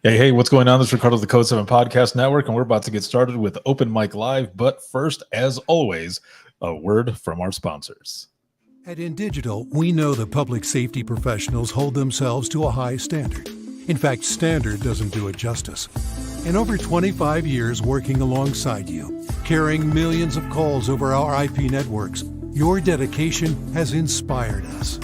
Hey, what's going on? This is Ricardo of the Code 7 Podcast Network, and we're about to get started with Open Mic Live. But first, as always, a word from our sponsors. At InDigital, we know the public safety professionals hold themselves to a high standard. In fact, standard doesn't do it justice. In over 25 years working alongside you, carrying millions of calls over our IP networks, your dedication has inspired us.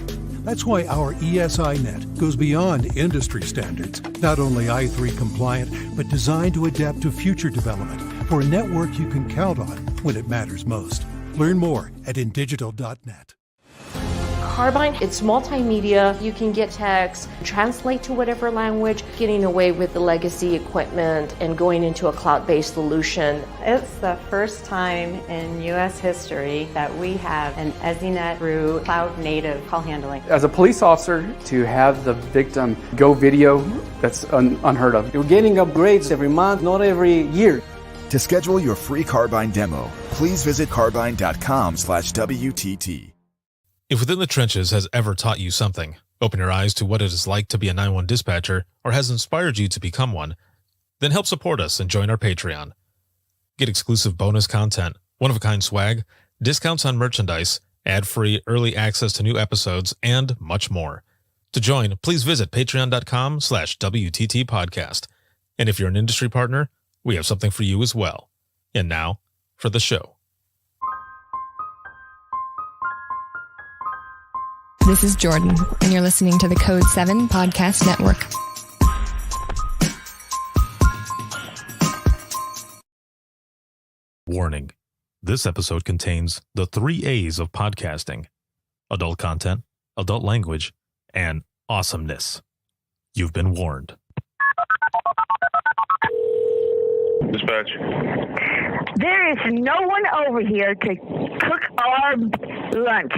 That's why our ESINet goes beyond industry standards, not only I3 compliant, but designed to adapt to future development for a network you can count on when it matters most. Learn more at indigital.net. Carbine, it's multimedia. You can get text, translate to whatever language, getting away with the legacy equipment and going into a cloud-based solution. It's the first time in U.S. history that we have an ESINet through cloud-native call handling. As a police officer, to have the victim go video, that's unheard of. You're getting upgrades every month, not every year. To schedule your free Carbine demo, please visit carbine.com/WTT. If Within the Trenches has ever taught you something, open your eyes to what it is like to be a 911 dispatcher, or has inspired you to become one, then help support us and join our Patreon. Get exclusive bonus content, one-of-a-kind swag, discounts on merchandise, ad-free early access to new episodes, and much more. To join, please visit patreon.com/WTT podcast. And if you're an industry partner, we have something for you as well. And now, for the show. This is Jordan, and you're listening to the Code 7 Podcast Network. Warning. This episode contains the 3 A's of podcasting: adult content, adult language, and awesomeness. You've been warned. Dispatch. There is no one over here to cook our lunch.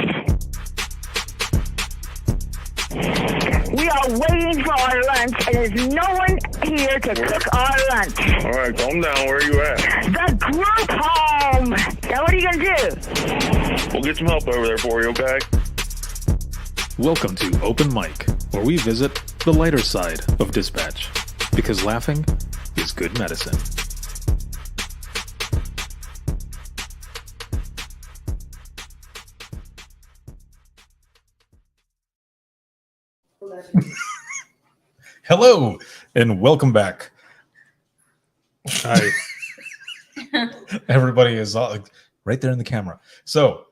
We are waiting for our lunch, and there's no one here to cook our lunch. All right, calm down. Where are you at? The group home. Now, what are you going to do? We'll get some help over there for you, okay? Welcome to Open Mic, where we visit the lighter side of dispatch, because laughing is good medicine. Hello, and welcome back. Hi. Everybody is all, right there in the camera. So,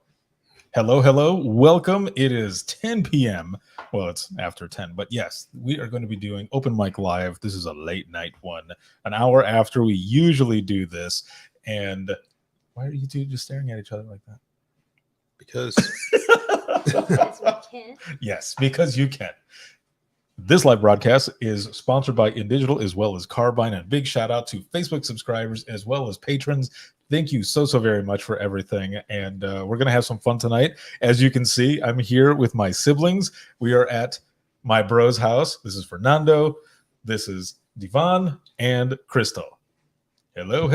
hello, welcome. It is 10 p.m. Well, it's after 10, but yes, we are going to be doing Open Mic Live. This is a late night one, an hour after we usually do this. And why are you two just staring at each other like that? Because we can. Yes, because you can. This live broadcast is sponsored by InDigital as well as Carbine, and a big shout out to Facebook subscribers as well as patrons. Thank you so very much for everything, and we're going to have some fun tonight. As you can see, I'm here with my siblings. We are at my bro's house. This is Fernando, this is Divan, and Crystal. Hello.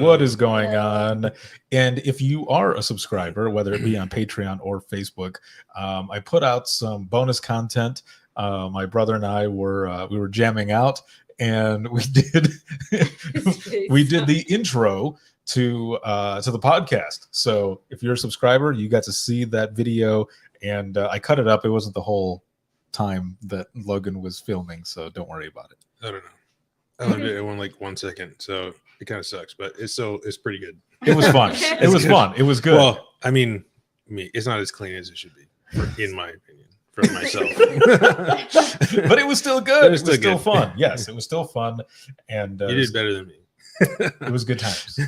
What is going on? And if you are a subscriber, whether it be on Patreon or Facebook, I put out some bonus content. My brother and I were jamming out, and we did the intro to the podcast. So if you're a subscriber, you got to see that video, and I cut it up. It wasn't the whole time that Logan was filming, so don't worry about it. I don't know. I only did it in like 1 second, so it kind of sucks, but it's pretty good. It was fun. It was fun. It was good. Well, I mean, it's not as clean as it should be, in my opinion, for myself. But it was still good. It was still fun. Yes, it was still fun, and you did better than me. It was good times.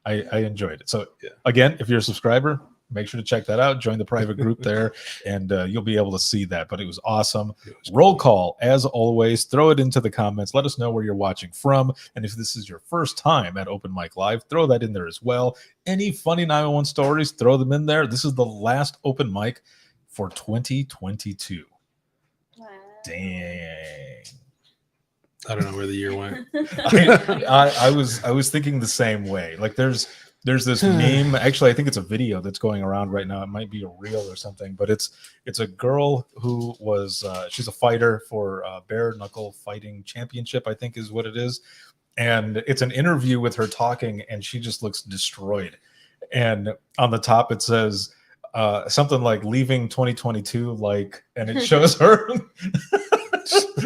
I enjoyed it. So again, if you're a subscriber, make sure to check that out. Join the private group there, and you'll be able to see that. But it was awesome. Roll call, as always. Throw it into the comments. Let us know where you're watching from. And if this is your first time at Open Mic Live, throw that in there as well. Any funny 911 stories, throw them in there. This is the last Open Mic for 2022. Wow. Dang. I don't know where the year went. I was thinking the same way. Like there's There's this meme. Actually, I think it's a video that's going around right now. It might be a reel or something, but it's a girl who was she's a fighter for bare knuckle fighting championship, I think is what it is. And it's an interview with her talking, and she just looks destroyed. And on the top it says something like "leaving 2022," like, and it shows her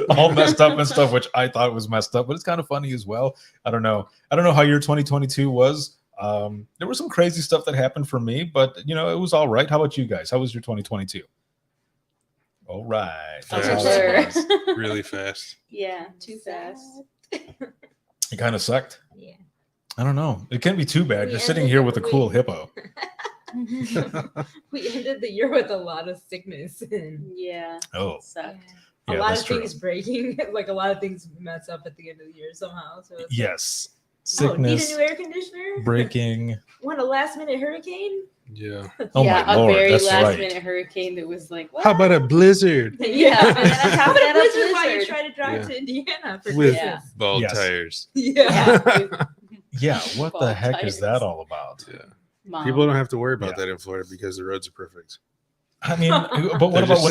all messed up and stuff, which I thought was messed up, but it's kind of funny as well. I don't know how your 2022 was. There was some crazy stuff that happened for me, but it was all right. How about you guys? How was your 2022? All right. Fast. Really fast. Yeah, too fast. It kind of sucked. Yeah. I don't know. It can't be too bad. You're sitting here with a cool hippo. We ended the year with a lot of sickness. And yeah. Oh. Sucked. A lot of things breaking. Like a lot of things mess up at the end of the year somehow. So it's yes. Need Sickness. a new air conditioner? Breaking. Want a last minute hurricane? Yeah. Oh yeah, my Lord, a very that's last right. minute hurricane that was like, what? How about a blizzard? Yeah. How about a blizzard while you blizzard? try to drive to Indiana for With Christmas? bald Yes. tires. Yeah. Yeah. What the Bald heck is tires. that all about? Yeah. Mom. People don't have to worry about Yeah. that in Florida because the roads are perfect. I mean, but what about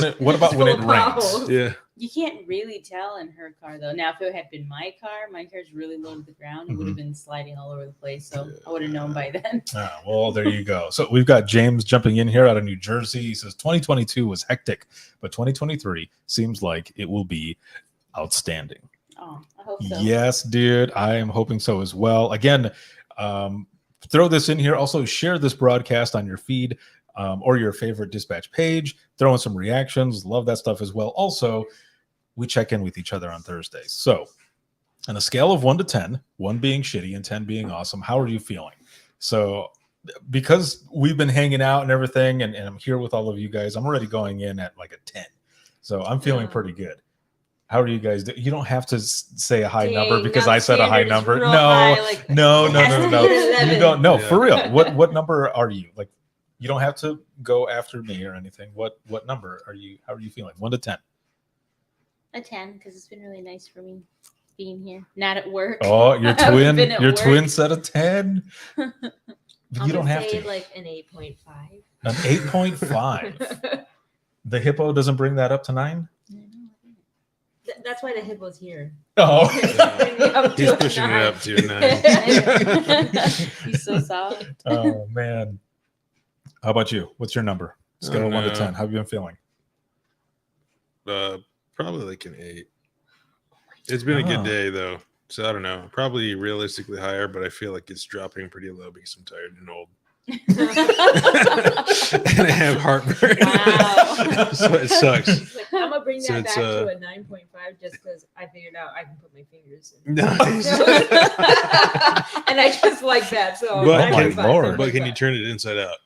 when it rains? Yeah. You can't really tell in her car though. Now, if it had been my car's really low to the ground. It would have been sliding all over the place. So I would have known by then. Ah, well, there you go. So we've got James jumping in here out of New Jersey. He says 2022 was hectic, but 2023 seems like it will be outstanding. Oh, I hope so. Yes, dude. I am hoping so as well. Again, throw this in here. Also, share this broadcast on your feed or your favorite dispatch page. Throw in some reactions. Love that stuff as well. Also, we check in with each other on Thursdays. So on a scale of 1 to 10, 1 being shitty and 10 being awesome, how are you feeling? So because we've been hanging out and everything, and I'm here with all of you guys, I'm already going in at like a 10. So I'm feeling pretty good. How are you guys? You don't have to say a high number because I said a high number. No, no. You don't. No, for real. What number are you? Like, you don't have to go after me or anything. What number are you? How are you feeling? 1 to 10. A 10 because it's been really nice for me being here. Not at work. Oh, your twin. Been at Your work. twin said a 10. But I'm you don't gonna have say to. like an 8.5. An 8.5. The hippo doesn't bring that up to 9. That's why the hippo's here. Oh, He's pushing it up to a 9. He's so soft. Oh man. How about you? What's your number? Scale of 1 to no. 10. How have you been feeling? Probably like an 8. It's been a good Oh. day though, so I don't know. Probably realistically higher, but I feel like it's dropping pretty low because I'm tired and old. And I have heartburn. Wow. So it sucks. Like, I'm gonna bring So that it's, back to a 9.5 just because I figured out I can put my fingers in. Nice. And I just like that. So But, my 9.5, Lord. but can you turn it inside out?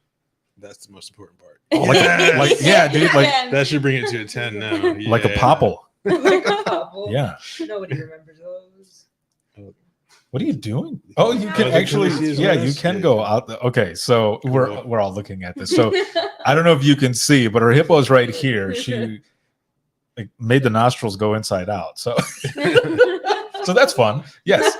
That's the most important part. Yeah, dude, like That should bring it to a 10 now. like a Yeah. popple. like a couple. Yeah. Nobody remembers those. What are you doing? Oh, you Yeah. can Oh, the actually, Pharisees yeah, with you us? can Yeah. go out. Okay, so Cool. we're all looking at this. So I don't know if you can see, but her hippo is right here. She like, made the nostrils go inside out. So so that's fun. Yes.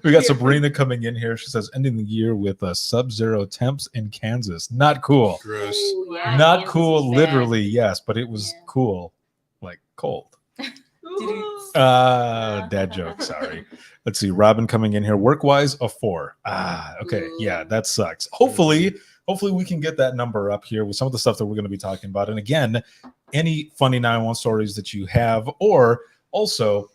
We got Sabrina coming in here. She says, ending the year with sub-zero temps in Kansas. Not cool. Gross. Ooh, yeah, Not Kansas cool, is bad. literally, yes, but it was Yeah. cool, like cold. Ooh. Dad joke. Sorry. Let's see. Robin coming in here. Work-wise, a 4. Okay. Yeah, that sucks. Hopefully we can get that number up here with some of the stuff that we're going to be talking about. And again, any funny 911 stories that you have, or also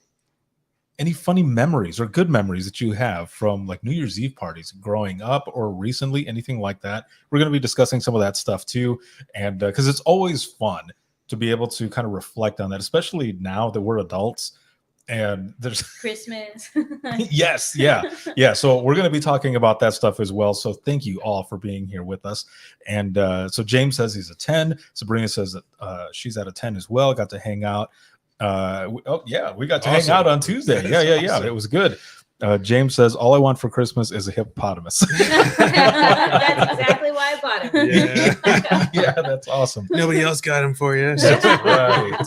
any funny memories or good memories that you have from like New Year's Eve parties growing up or recently, anything like that. We're going to be discussing some of that stuff too. And because it's always fun to be able to kind of reflect on that, especially now that we're adults and there's Christmas. yes, yeah. So we're going to be talking about that stuff as well. So thank you all for being here with us. And so James says he's a 10. Sabrina says that she's at a 10 as well. Got to hang out. We got to hang out on Tuesday. Yeah. Awesome. It was good. James says, all I want for Christmas is a hippopotamus. That's exactly why I bought him. Yeah. Yeah, that's awesome. Nobody else got him for you. That's right.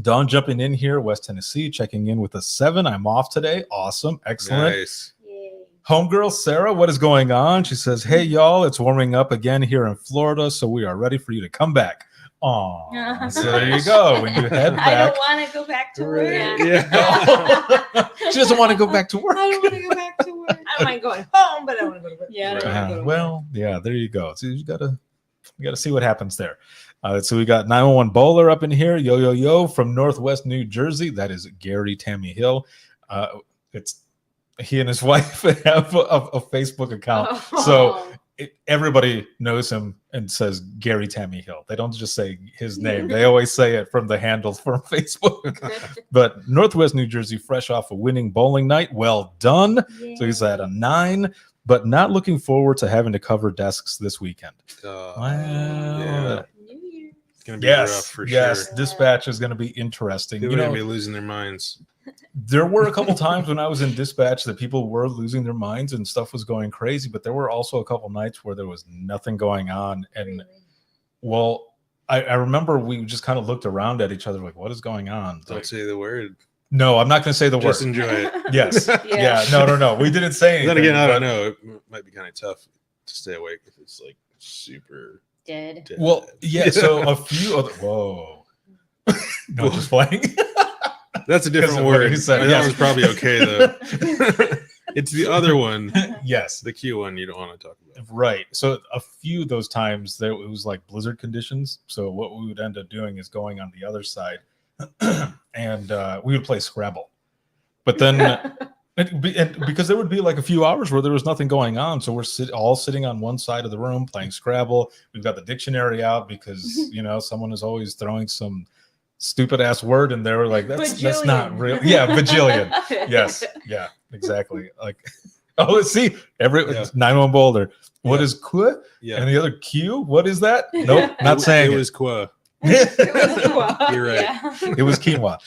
Dawn jumping in here, West Tennessee, checking in with a 7. I'm off today. Awesome. Excellent. Nice. Homegirl Sarah, what is going on? She says, "Hey y'all, it's warming up again here in Florida, so we are ready for you to come back." Aw, so there you go. When you head back, I don't want to go back to work. Yeah. She doesn't want to go back to work. I don't want to go back to work. I don't mind going home, but I don't want to go to work. Yeah. I don't wanna go to Well, yeah, there you go. So you gotta see what happens there. So we got 911 Bowler up in here. Yo from Northwest New Jersey. That is Gary Tammy Hill. It's he and his wife have a Facebook account. So everybody knows him and says Gary Tammy Hill. They don't just say his name. They always say it from the handles from Facebook. But Northwest New Jersey, fresh off a winning bowling night. Well done. So he's at a 9, but not looking forward to having to cover desks this weekend. Yeah. It's gonna be rough for sure. Dispatch is going to be interesting. People are gonna be losing their minds. There were a couple times when I was in dispatch that people were losing their minds and stuff was going crazy, but there were also a couple nights where there was nothing going on. And well, I remember we just kind of looked around at each other like, what is going on? Don't say the word. No, I'm not going to say the word. Just enjoy it. Yes. Yeah. No. We didn't say anything. Then again, I don't know. It might be kind of tough to stay awake if it's like super dead. Well, yeah. So a few other. Whoa. No, just playing. That's a different word. That was probably okay though. It's the other one. Yes. The Q one you don't want to talk about. Right. So a few of those times it was like blizzard conditions. So what we would end up doing is going on the other side and we would play Scrabble. But then because there would be like a few hours where there was nothing going on. So we're all sitting on one side of the room playing Scrabble. We've got the dictionary out because, someone is always throwing some stupid ass word in there. We're like, that's not real. Yeah, bajillion. Yes. Yeah, exactly. Like, let's see. 9-1 Boulder. What is Q? Yeah. And the other Q? What is that? Nope, not saying it was Qua. You're right. Yeah. It was quinoa.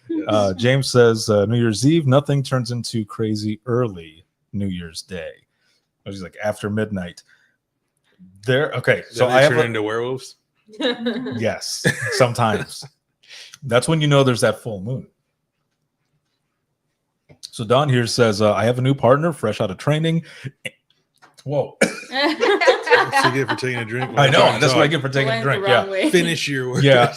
Yes. James says New Year's Eve, nothing turns into crazy early New Year's Day. It was like after midnight. Okay. So I turn into werewolves. Yes, sometimes. That's when you know there's that full moon. So Don here says, I have a new partner, fresh out of training. Whoa. That's what you get for taking a drink. I know. That's what I get for taking a drink. Yeah. Finish your words. Yeah.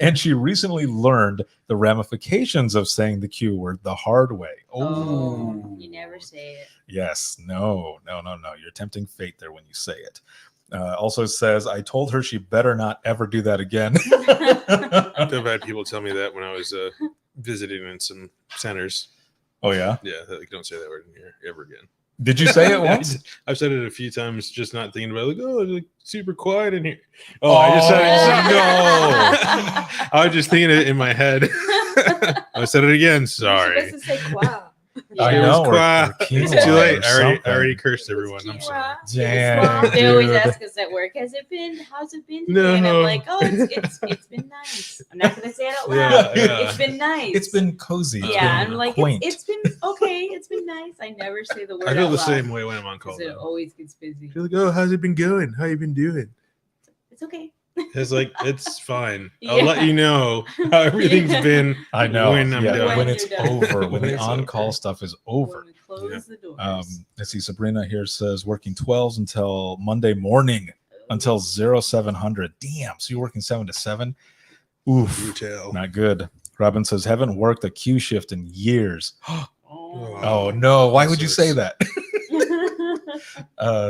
And she recently learned the ramifications of saying the Q word the hard way. Oh. You never say it. Yes. No. You're tempting fate there when you say it. Also says, I told her she better not ever do that again. I've had people tell me that when I was visiting in some centers. Oh, yeah? Yeah, like, don't say that word in here ever again. Did you say it once? I've said it a few times, just not thinking about it. Like, oh, it's like super quiet in here. I just said it. No. I was just thinking it in my head. I said it again. Sorry. You're supposed to say qua. I know. It's too late. I already cursed everyone. I'm sorry. Damn, they always ask us at work, how's it been today? No. And I'm like, oh, it's been nice. I'm not gonna say it out loud. Yeah. It's been nice. It's been cozy. Yeah, I'm like, it's been okay. It's been nice. I never say the word. I feel out the loud same way when I'm on call. it always gets busy. You're like, oh, how's it been going? How you been doing? It's okay. It's like, it's fine. I'll let you know how everything's been. I know. When I'm done. When it's over, when the on-call stuff is over. Close the doors. Let's see. Sabrina here says working 12s until Monday morning until 0700. Damn. So you're working 7 to 7. Oof. Not good. Robin says haven't worked a Q shift in years. Oh no. Why would you say that?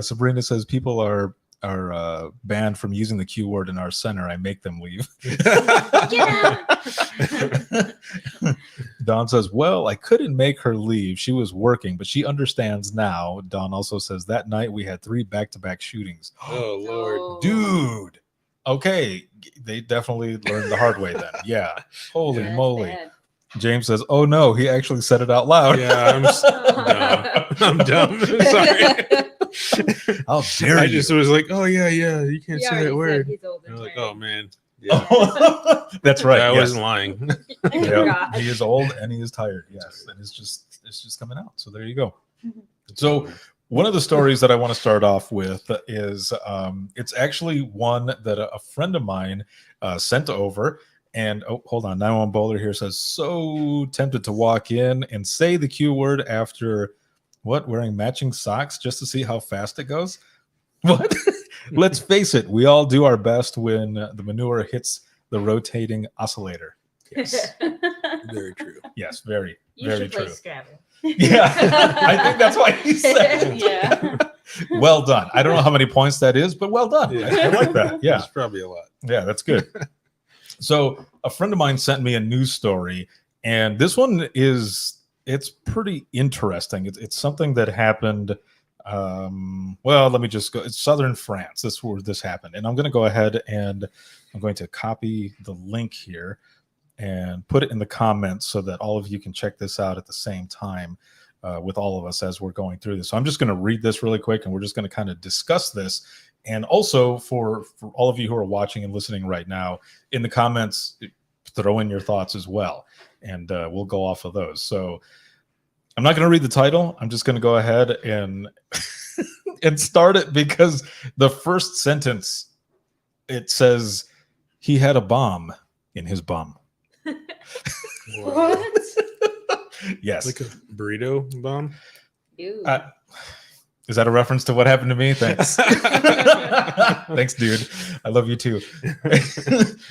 Sabrina says people are banned from using the Q word in our center. I make them leave. Don says, well, I couldn't make her leave. She was working, but she understands now. Don also says that night we had 3 back-to-back shootings. Oh, Lord. Dude. Okay. They definitely learned the hard way then. Yeah. Holy moly. Bad. James says, oh no, he actually said it out loud. Yeah, I'm dumb. Sorry. How dare I you? just was like, oh yeah, you can't say that word. He's old and I'm like, tired. oh man. Yeah. That's right. I yes. wasn't lying. Yeah, he is old and he is tired. Yes, and it's just coming out. So there you go. So one of the stories that I want to start off with is it's actually one that a friend of mine sent over, And hold on, 911 Bowler here says, so tempted to walk in and say the Q word after wearing matching socks just to see how fast it goes. What? Let's face it, we all do our best when the manure hits the rotating oscillator. Yes. Very true. Yes, very, You very should play true. Scrabble. Yeah, I think that's why he said. Yeah. Well done. I don't know how many points that is, but well done. Yeah. I like that. Yeah, It's probably a lot. yeah, that's good. So a friend of mine sent me a news story, and this one it's pretty interesting. It's something that happened. Well, let me just go. It's southern France. This is where this happened, and I'm going to go ahead and I'm going to copy the link here and put it in the comments so that all of you can check this out at the same time with all of us as we're going through this. So I'm just going to read this really quick, and we're just going to kind of discuss this. And also for all of you who are watching and listening right now, in the comments, throw in your thoughts as well, and we'll go off of those. So I'm not going to read the title. I'm just going to go ahead and and start it because the first sentence, it says he had a bomb in his bum. What? Yes. Like a burrito bomb? Ew. Is that a reference to what happened to me? Thanks. Thanks, dude. I love you too.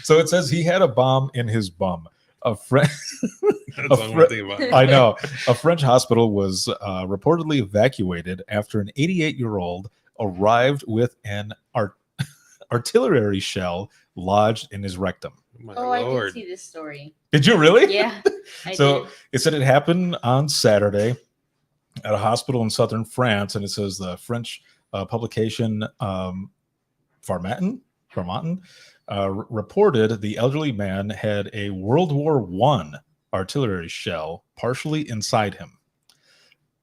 So it says he had a bomb in his bum. That's all one thing about it. I know. A French hospital was reportedly evacuated after an 88-year-old arrived with an artillery shell lodged in his rectum. My Oh, I Lord. did see this story. Did you really? Yeah. I So did. it said it happened on Saturday at a hospital in southern France, and it says the French publication Farmatin reported the elderly man had a World War I artillery shell partially inside him.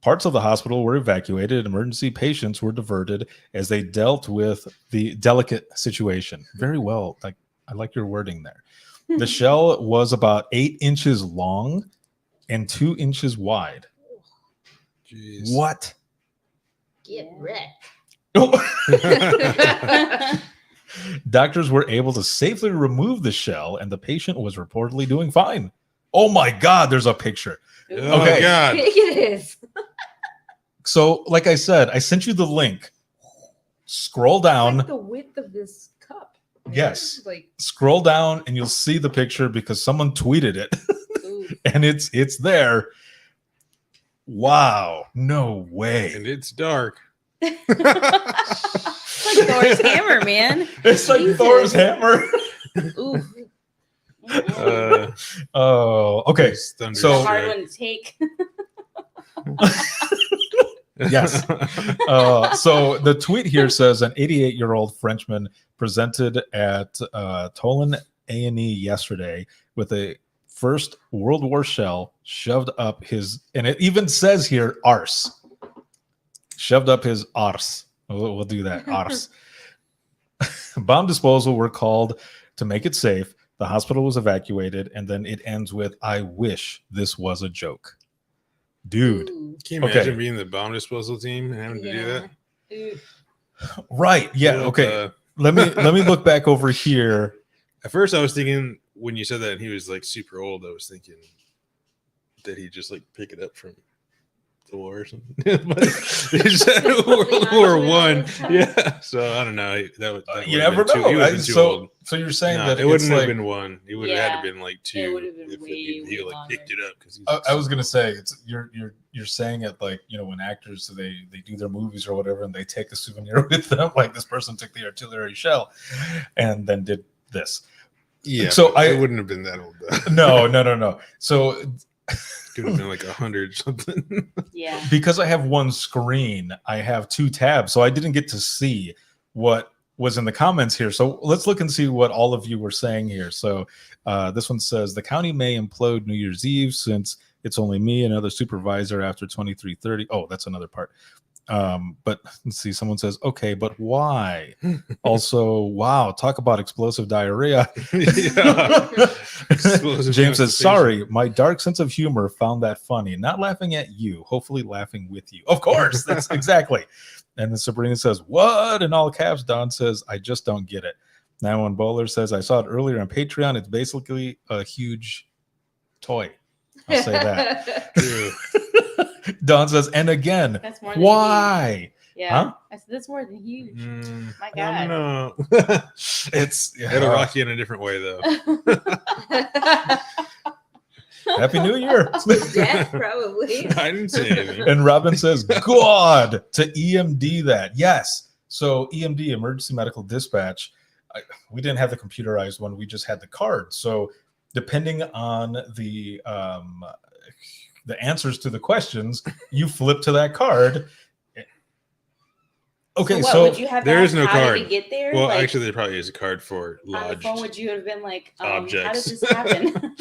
Parts of the hospital were evacuated and emergency patients were diverted as they dealt with the delicate situation. Very well. I like your wording there. The shell was about 8 inches long and 2 inches wide. Jeez. What? Get wrecked. Doctors were able to safely remove the shell, and the patient was reportedly doing fine. Oh my God, there's a picture. Oh Okay. my God. Big it is. So, like I said, I sent you the link. Scroll down. Like the width of this cup. Yes. Like Scroll down, and you'll see the picture because someone tweeted it, Ooh. and it's there. Wow, no way. And it's dark. It's like Thor's hammer, man. It's like Jesus. Thor's hammer. Ooh. Oh, okay. It's thunder So- A hard strike. one to take. Yes. So the tweet here says an 88-year-old Frenchman presented at Toulon A&E yesterday with a First World War shell shoved up his, and it even says here, arse. Shoved up his arse. We'll do that. Arse. Bomb disposal were called to make it safe. The hospital was evacuated, and then it ends with, I wish this was a joke. Dude. Ooh. Can you Okay. imagine being the bomb disposal team and having to do that? Ooh. Right. Yeah. Well, Okay. Let me look back over here. At first, I was thinking when you said that and he was like super old, I was thinking that he just like pick it up from the war or something. But he said World War One. Yeah. So I don't know. That You would have never been know. He would have been too So old. you're saying No, that it wouldn't it's have like, been one. It would have had Yeah. to been like two. It would have been if way, he way like longer. picked it up because I was gonna say it's you're saying it like, you know, when actors they do their movies or whatever and they take a souvenir with them, like this person took the artillery shell and then did this. Yeah. So but it wouldn't have been that old though. No. So Could have been like 100 something. Yeah. because I have one screen, I have two tabs, so I didn't get to see what was in the comments here. So let's look and see what all of you were saying here. So this one says the county may implode New Year's Eve since it's only me and another supervisor after 23:30. Oh, that's another part. But let's see. Someone says, okay, but why? Also, wow, talk about explosive diarrhea. Explosive James says, constipation. sorry, my dark sense of humor found that funny. Not laughing at you, hopefully laughing with you. Of course, that's exactly. And then Sabrina says, what? In all caps, Don says, I just don't get it. 91 Bowler says, I saw it earlier on Patreon. It's basically a huge toy. I'll say that. Don says, and again, That's more than why? Yeah. Huh? I said that's more than huge. My I God. don't know. It's It'll rock you in a different way, though. Happy New Year. Yeah, probably. I didn't say anything. And Robin says, God, to EMD that. Yes. So EMD, Emergency Medical Dispatch, we didn't have the computerized one. We just had the card. So depending on the answers to the questions, you flip to that card. Okay, what, so would you have there to is no how card. Did it get there? Well, Like, actually, there probably is a card for on the lodged phone, would you have been like, objects. how does this happen?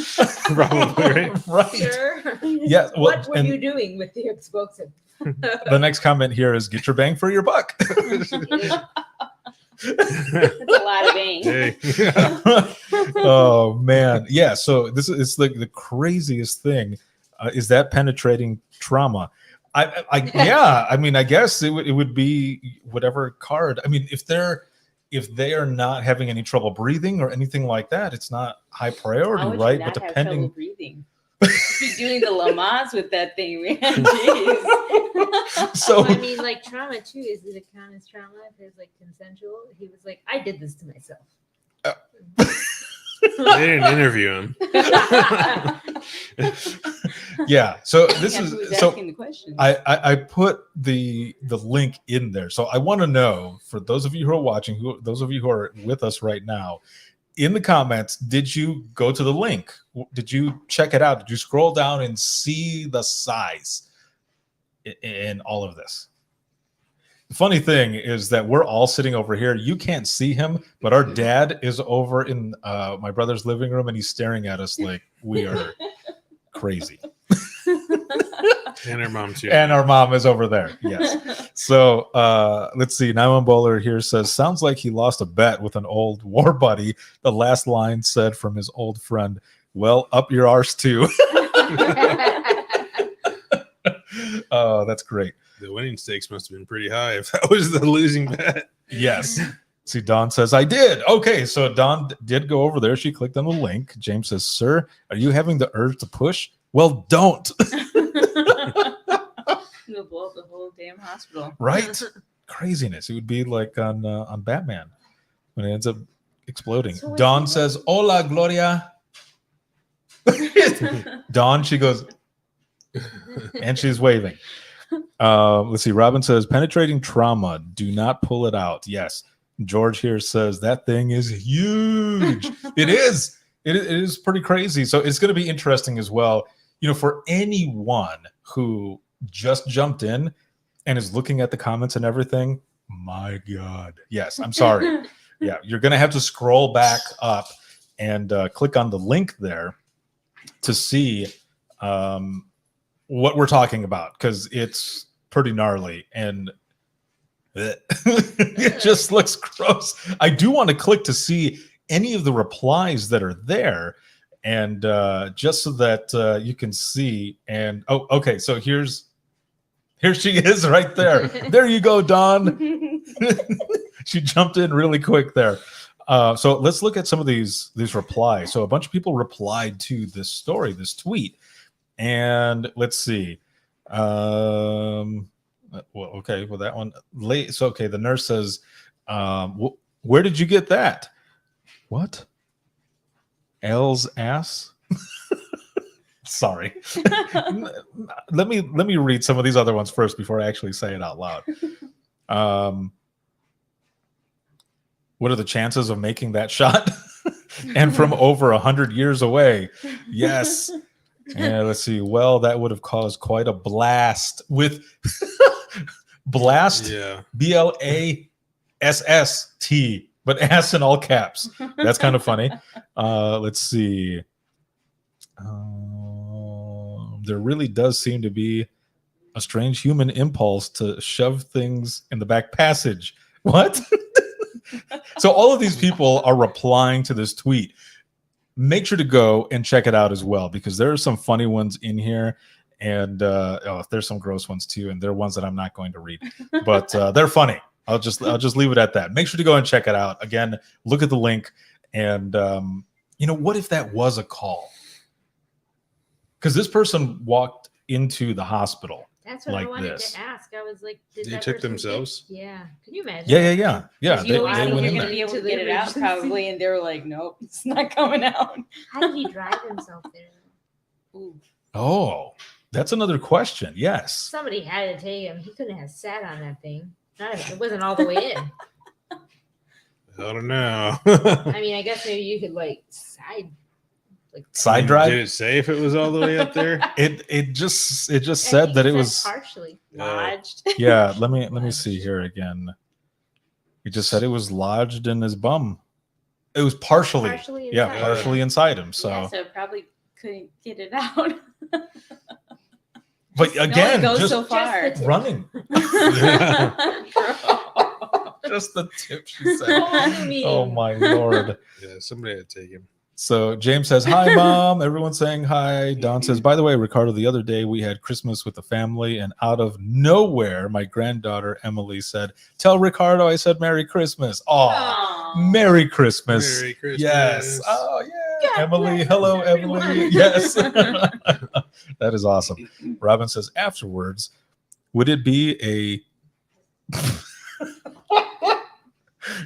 Probably, right? Right. Sure. Yeah. Well, What were and you doing with the explosive? the next comment here is get your bang for your buck. That's a lot of bang. Hey. Oh man, yeah. So this is like the craziest thing is that penetrating trauma. Yeah. I mean, I guess it would be whatever card. I mean, if they are not having any trouble breathing or anything like that, it's not high priority, How would right? you not But have trouble depending. breathing. You'd be doing the Lamaze with that thing, man. Jeez. So I mean, like trauma too. Is it a count as trauma if it's like consensual? He was like, I did this to myself. They didn't interview him. yeah. So this Yeah, is who's so. asking the question? I put the link in there. So I want to know, for those of you who are watching, those of you who are with us right now, in the comments, did you go to the link? Did you check it out? Did you scroll down and see the size in all of this? The funny thing is that we're all sitting over here. You can't see him, but our dad is over in my brother's living room, and he's staring at us like we are crazy. And her mom, too. And our mom is over there. Yes. So let's see. 91 Bowler here says, sounds like he lost a bet with an old war buddy. The last line said from his old friend, well, up your arse too. Oh, that's great. The winning stakes must have been pretty high if that was the losing bet. Yes. See, Dawn says, I did. Okay, so Dawn did go over there. She clicked on the link. James says, sir, are you having the urge to push? Well, don't. You'll blow up the whole damn hospital. Right? Craziness. It would be like on Batman when it ends up exploding. So Dawn says, hola, Gloria. Dawn, she goes, and she's waving. Let's see. Robin says, penetrating trauma. Do not pull it out. Yes. George here says, that thing is huge. It is. It is pretty crazy. So it's going to be interesting as well. You know, for anyone who just jumped in and is looking at the comments and everything, my God. Yes, I'm sorry. Yeah, you're going to have to scroll back up and click on the link there to see what we're talking about, because it's pretty gnarly and it just looks gross. I do want to click to see any of the replies that are there, and just so that you can see. And oh, okay, so here she is right there. There you go, Dawn. She jumped in really quick there. So let's look at some of these replies. So a bunch of people replied to this story, this tweet, and let's see. Well, okay, well that one late. So okay, the nurse says, "Where did you get that?" What? L's ass? Sorry. let me read some of these other ones first before I actually say it out loud. What are the chances of making that shot? And from over 100 years away. Yes. And let's see. Well, that would have caused quite a blast with blast. Yeah. BLASST, but ass in all caps. That's kind of funny. Let's see. There really does seem to be a strange human impulse to shove things in the back passage. What? So all of these people are replying to this tweet. Make sure to go and check it out as well, because there are some funny ones in here, and there's some gross ones too, and they're ones that I'm not going to read, but they're funny. I'll just leave it at that. Make sure to go and check it out. Again, look at the link. And what if that was a call? Because this person walked into the hospital. That's what like I wanted this. to ask. I was like, did They that took person themselves? Yeah. Can you imagine? Yeah. You always They think went you're in gonna there. be able to To get the it out emergency. probably, and they were like, "Nope, it's not coming out." How did he drive himself there? Ooh. Oh, that's another question. Yes. Somebody had to take him. He couldn't have sat on that thing. It wasn't all the way in. I don't know. I mean, I guess maybe you could like Side drive. Did it say if it was all the way up there? It just I said think that it said was. partially Lodged. Yeah. Let me see here again. It just said it was lodged in his bum. It was partially inside. partially inside him. So, Yeah, so probably couldn't get it out. but again, goes just so far. running. Just the tip, she said. Oh my lord. Yeah, somebody had to take him. So James says, "Hi, Mom." Everyone's saying hi. Don says, "By the way, Ricardo, the other day we had Christmas with the family, and out of nowhere, my granddaughter Emily said, 'Tell Ricardo I said Merry Christmas.'" Oh, Merry Christmas. Merry Christmas. Yes. Oh, yeah. Emily. Hello, Emily. Yes. That is awesome. Robin says, "Afterwards, would it be a..."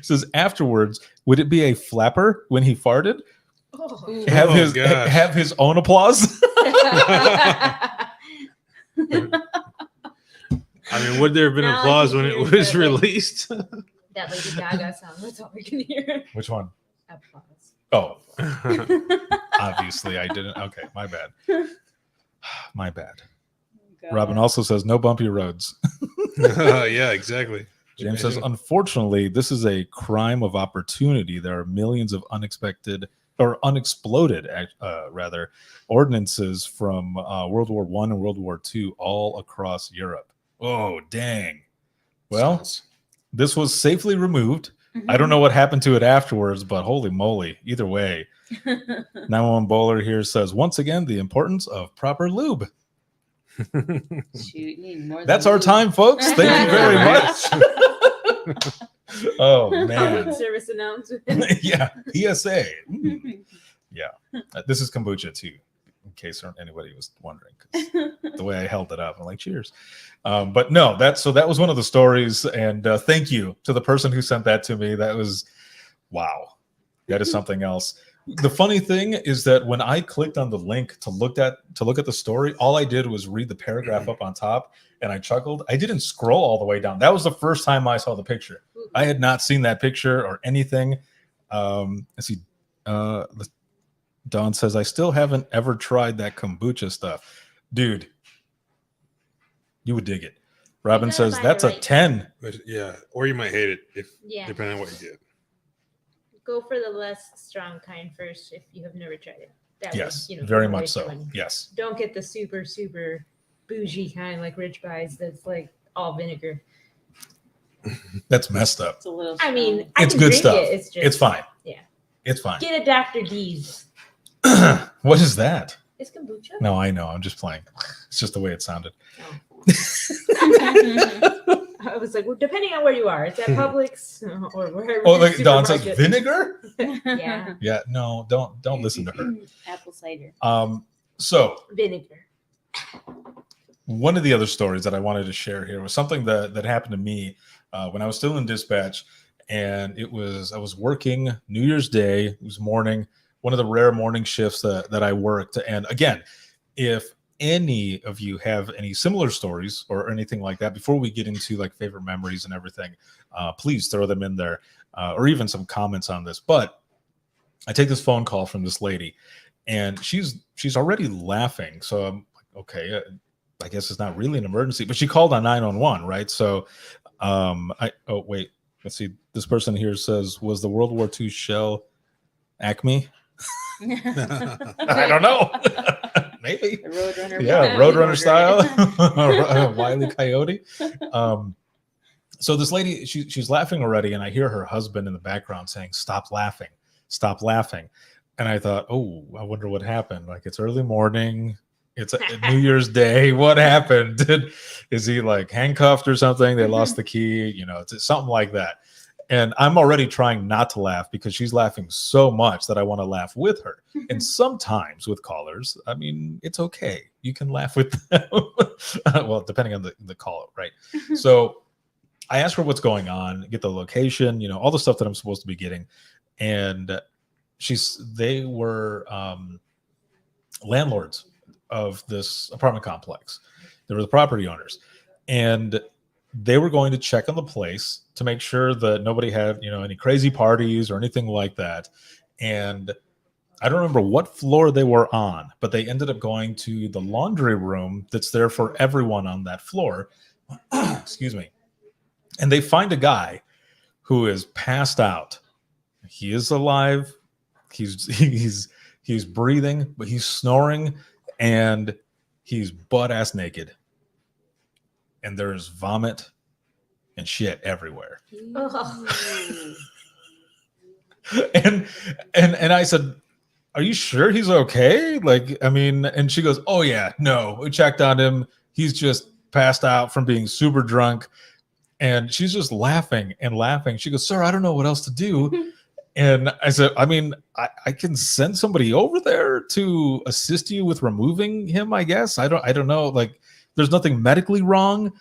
Says, "Afterwards, would it be a flapper when he farted? Oh. Have his own applause?" I mean, would there have been Now I applause can when it hear was that, like, released? That Lady Gaga sound. That's all we can hear. Which one? Applause. Oh, obviously I didn't. Okay, my bad. My bad. Robin also says, "No bumpy roads." Yeah, exactly. James says, "Unfortunately, this is a crime of opportunity. There are millions of unexpected or unexploded, rather, ordinances from World War I and World War II all across Europe." Oh, dang. Well, this was safely removed. I don't know what happened to it afterwards, but holy moly. Either way. 911 Bowler here says, "Once again, the importance of proper lube." Shoot, need more That's than our lube. time, folks. Thank you very much. Oh, Public man. service announcement. Yeah. PSA. Yeah. This is kombucha, too, in case anybody was wondering. 'Cause the way I held it up, I'm like, cheers. But no, that was one of the stories. And thank you to the person who sent that to me. That was, wow. That is something else. The funny thing is that when I clicked on the link to look at the story, all I did was read the paragraph up on top, and I chuckled. I didn't scroll all the way down. That was the first time I saw the picture. I had not seen that picture or anything. Let's see. Don says, "I still haven't ever tried that kombucha stuff." Dude, you would dig it. Robin says, "That's a 10." But yeah, or you might hate it Yeah. depending on what you get. Go for the less strong kind first if you have never tried it. That Yes, way, very keep away much so. from it. Yes. Don't get the super, super bougie kind like Rich buys that's like all vinegar. That's messed up. It's a little. I mean, strong. I It's can good drink stuff. It. It's just, It's fine. Yeah. It's fine. Get a Dr. D's. What is that? It's kombucha. No, I know. I'm just playing. It's just the way it sounded. I was like, well, depending on where you are, it's at Publix or wherever. Oh, the like Don says, supermarket. vinegar? Yeah, Yeah, no, don't listen to her. Apple cider. So vinegar. one of the other stories that I wanted to share here was something that happened to me when I was still in dispatch, and I was working New Year's Day. It was morning, one of the rare morning shifts that I worked. And again, if any of you have any similar stories or anything like that, before we get into like favorite memories and everything, please throw them in there, or even some comments on this. But I take this phone call from this lady, and she's already laughing. So I'm like, okay, I guess it's not really an emergency, but she called on 911, right? So wait, let's see. This person here says, "Was the World War II shell Acme?" I don't know. Maybe. The Roadrunner. Yeah, Roadrunner style. Wile E. Coyote. So this lady, she's laughing already, and I hear her husband in the background saying, "Stop laughing. Stop laughing." And I thought, oh, I wonder what happened. Like, it's early morning. It's a New Year's Day. What happened? Is he like handcuffed or something? They lost the key. You know, it's something like that. And I'm already trying not to laugh because she's laughing so much that I want to laugh with her. And sometimes with callers, I mean, it's okay. You can laugh with them. Well, depending on the call, right? So I asked her what's going on, get the location, you know, all the stuff that I'm supposed to be getting. And they were landlords of this apartment complex. They were the property owners. And they were going to check on the place to make sure that nobody had, you know, any crazy parties or anything like that. And I don't remember what floor they were on, but they ended up going to the laundry room that's there for everyone on that floor. Excuse me. And they find a guy who is passed out. He is alive. He's breathing, but he's snoring, and he's butt-ass naked. And there's vomit and shit everywhere. and I said, "Are you sure he's okay?" Like, I mean, and she goes, "Oh yeah, no, we checked on him. He's just passed out from being super drunk." And she's just laughing and laughing. She goes, "Sir, I don't know what else to do." And I said, "I mean, I can send somebody over there to assist you with removing him, I guess. I don't know. Like, there's nothing medically wrong."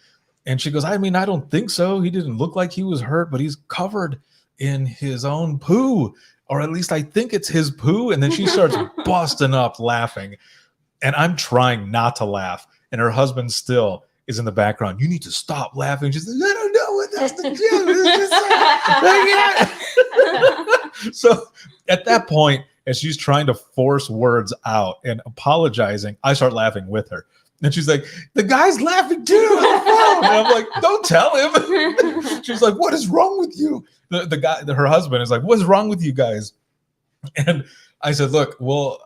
And she goes, "I mean, I don't think so. He didn't look like he was hurt, but he's covered in his own poo, or at least I think it's his poo." And then she starts busting up laughing. And I'm trying not to laugh. And her husband still is in the background. "You need to stop laughing." She's like, "I don't know what that's to do." So at that point, as she's trying to force words out and apologizing, I start laughing with her. And she's like, "The guy's laughing too on the phone." And I'm like, "Don't tell him." She's like, "What is wrong with you?" The guy, her husband, is like, "What's wrong with you guys?" And I said, "Look, we'll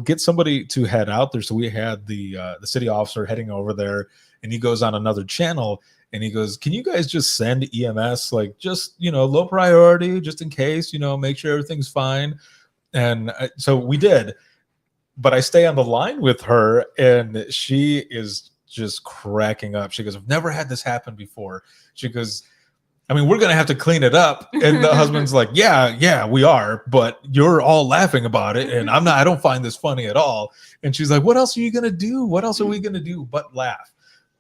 get somebody to head out there." So we had the city officer heading over there, and he goes on another channel, and he goes, "Can you guys just send EMS, like, just, you know, low priority, just in case, you know, make sure everything's fine." And so we did. But I stay on the line with her, and she is just cracking up. She goes, "I've never had this happen before." She goes, "I mean, we're going to have to clean it up." And the husband's like, yeah, we are, but you're all laughing about it. And I don't find this funny at all. And she's like, "What else are you going to do? What else are we going to do but laugh?"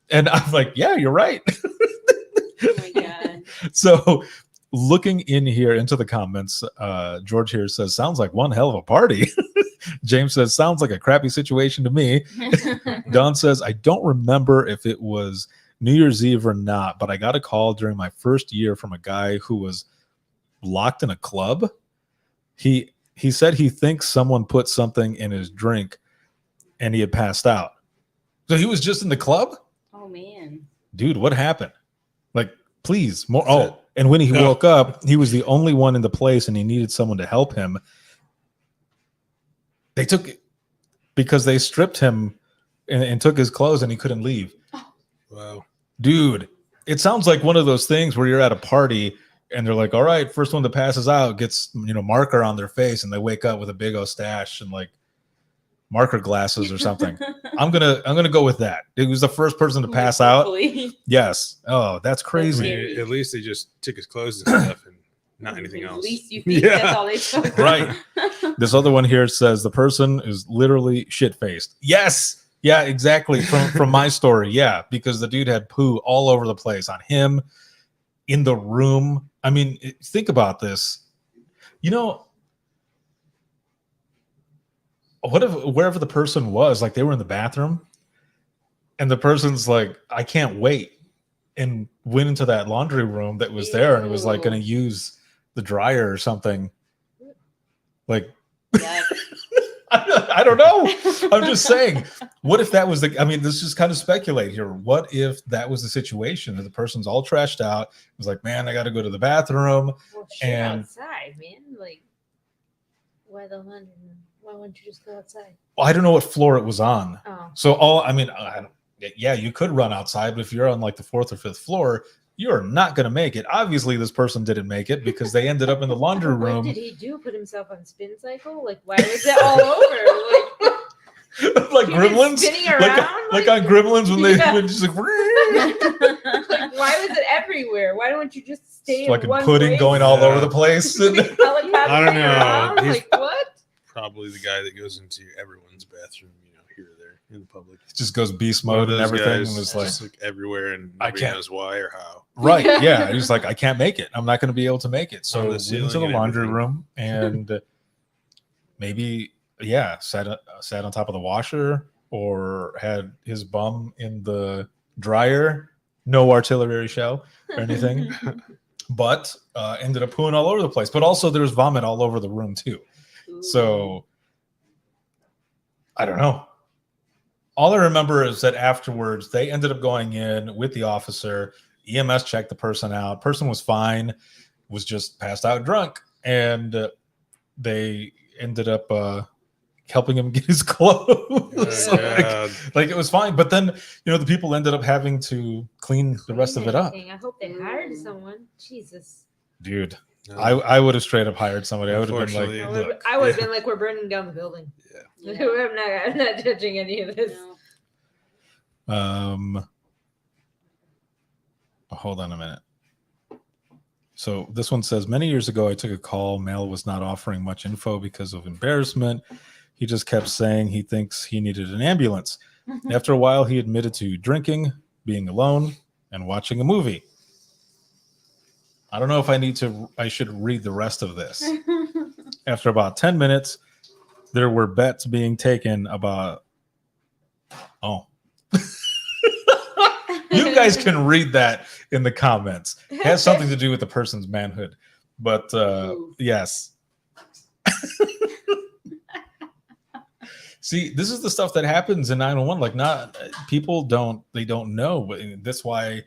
And I'm like, "Yeah, you're right." Oh my God. So looking in here into the comments, George here says, "Sounds like one hell of a party." James says, "Sounds like a crappy situation to me." Don says, "I don't remember if it was New Year's Eve or not, but I got a call during my first year from a guy who was locked in a club. He said he thinks someone put something in his drink and he had passed out." So he was just in the club? Oh man. Dude, what happened? Like, please, more. Oh, and when he woke up, he was the only one in the place and he needed someone to help him. They took it because they stripped him and took his clothes and he couldn't leave. Wow. Dude, it sounds like one of those things where you're at a party and they're like, "All right, first one that passes out gets, you know, marker on their face," and they wake up with a big old stash and like marker glasses or something. I'm gonna go with that. It was the first person to pass out. Yes. Oh, that's crazy. I mean, at least they just took his clothes and stuff and not anything else. At least you think that's all they took. Right. This other one here says the person is literally shit-faced. Yes. Yeah, exactly. From my story. Yeah, because the dude had poo all over the place on him, in the room. I mean, think about this. You know, what if wherever the person was, like they were in the bathroom and the person's like, "I can't wait," and went into that laundry room that was there and it was like going to use the dryer or something. Like, I don't know. I'm just saying, what if that was I mean, let's just kind of speculate here. What if that was the situation that the person's all trashed out? It was like, "Man, I got to go to the bathroom." Well, shit, and outside, man. Like, why the London? Why wouldn't you just go outside? I don't know what floor it was on. Oh. So yeah, you could run outside, but if you're on like the 4th or 5th floor, you're not going to make it. Obviously, this person didn't make it because they ended up in the laundry room. What did he do? Put himself on spin cycle? Like, why was it all over? Like, like Gremlins, spinning around, like on Gremlins when they Yeah. would just like, Like, why was it everywhere? Why don't you just stay like in one pudding place? going all over the place. I don't know. Around? He's Like, what? probably the guy that goes into everyone's bathroom, here or there in the public. Just goes beast One of mode and those everything, guys and was like, just everywhere, and I nobody can't- knows why or how. right, yeah. He's like, I can't make it. I'm not going to be able to make it. So On the went ceiling into the and laundry everything. room and maybe, sat on top of the washer or had his bum in the dryer. No artillery shell or anything, but ended up pooing all over the place. But also, there's vomit all over the room too. So I don't know. All I remember is that afterwards they ended up going in with the officer. EMS checked the person out. Person was fine, was just passed out drunk, and they ended up helping him get his clothes. Like it was fine. But then the people ended up having to clean the rest of it up. I hope they hired someone. Jesus. Dude, I would have straight up hired somebody. I would have been like, look, I would have been like, we're burning down the building. Yeah. I'm not judging any of this. Hold on a minute. So this one says, many years ago, I took a call. Male was not offering much info because of embarrassment. He just kept saying he thinks he needed an ambulance. After a while, he admitted to drinking, being alone, and watching a movie. I don't know if I should read the rest of this. After about 10 minutes, there were bets being taken about, you guys can read that in the comments. It has something to do with the person's manhood. But yes. See, this is the stuff that happens in 911. Like people don't know. But that's why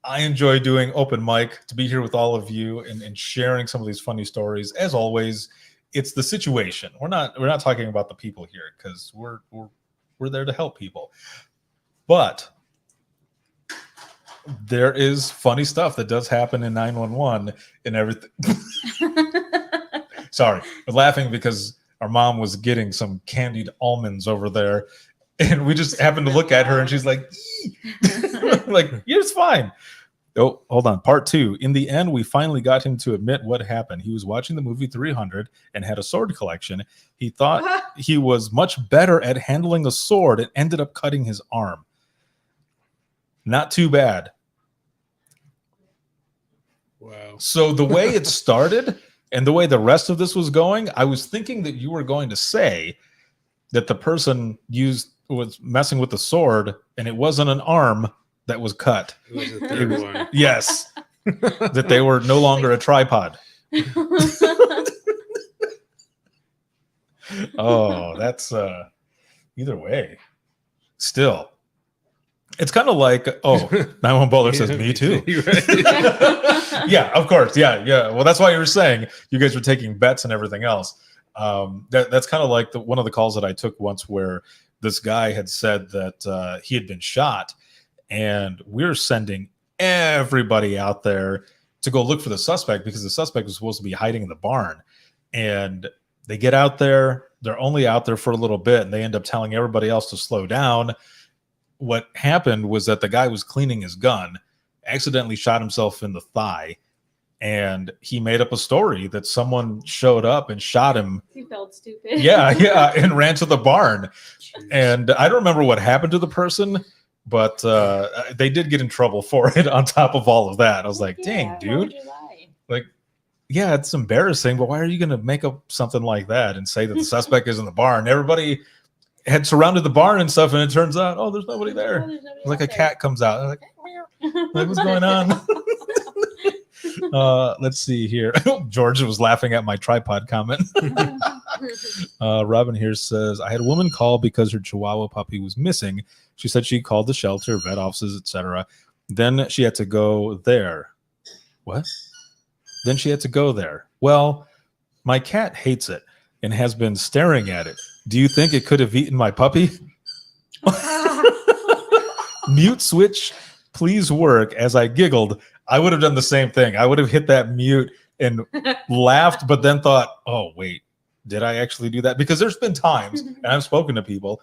I enjoy doing open mic, to be here with all of you and sharing some of these funny stories. As always, it's the situation. We're not talking about the people here because we're there to help people. But there is funny stuff that does happen in 911 and everything. Sorry, we're laughing because our mom was getting some candied almonds over there, and we just happened to look at her, and she's like, like, yeah, it's fine. Oh, hold on. Part 2. In the end, we finally got him to admit what happened. He was watching the movie 300 and had a sword collection. He thought he was much better at handling a sword and ended up cutting his arm. Not too bad. Wow. So the way it started and the way the rest of this was going, I was thinking that you were going to say that the person was messing with the sword and it wasn't an arm that was cut. It was the third one. Yes. That they were no longer a tripod. Oh, that's either way. Still. It's kind of like, 911 Bowler says, me too. Yeah, of course. Yeah. Well, that's why you were saying you guys were taking bets and everything else. That's kind of like one of the calls that I took once where this guy had said that he had been shot, and we're sending everybody out there to go look for the suspect because the suspect was supposed to be hiding in the barn. And they get out there, they're only out there for a little bit, and they end up telling everybody else to slow down. What happened was that the guy was cleaning his gun, accidentally shot himself in the thigh, and he made up a story that someone showed up and shot him. He felt stupid. Yeah, and ran to the barn. And I don't remember what happened to the person, but they did get in trouble for it on top of all of that. I was like, dang, dude. Like, yeah, it's embarrassing, but why are you going to make up something like that and say that the suspect is in the barn? Everybody had surrounded the barn and stuff, and it turns out, there's nobody there. Like a cat comes out. I'm like, what's going on? Let's see here. George was laughing at my tripod comment. Robin here says, I had a woman call because her Chihuahua puppy was missing. She said she called the shelter, vet offices, etc. Then she had to go there. What? Then she had to go there. Well, my cat hates it and has been staring at it. Do you think it could have eaten my puppy? Mute switch, please work. As I giggled, I would have done the same thing. I would have hit that mute and laughed, but then thought, oh, wait, did I actually do that? Because there's been times, and I've spoken to people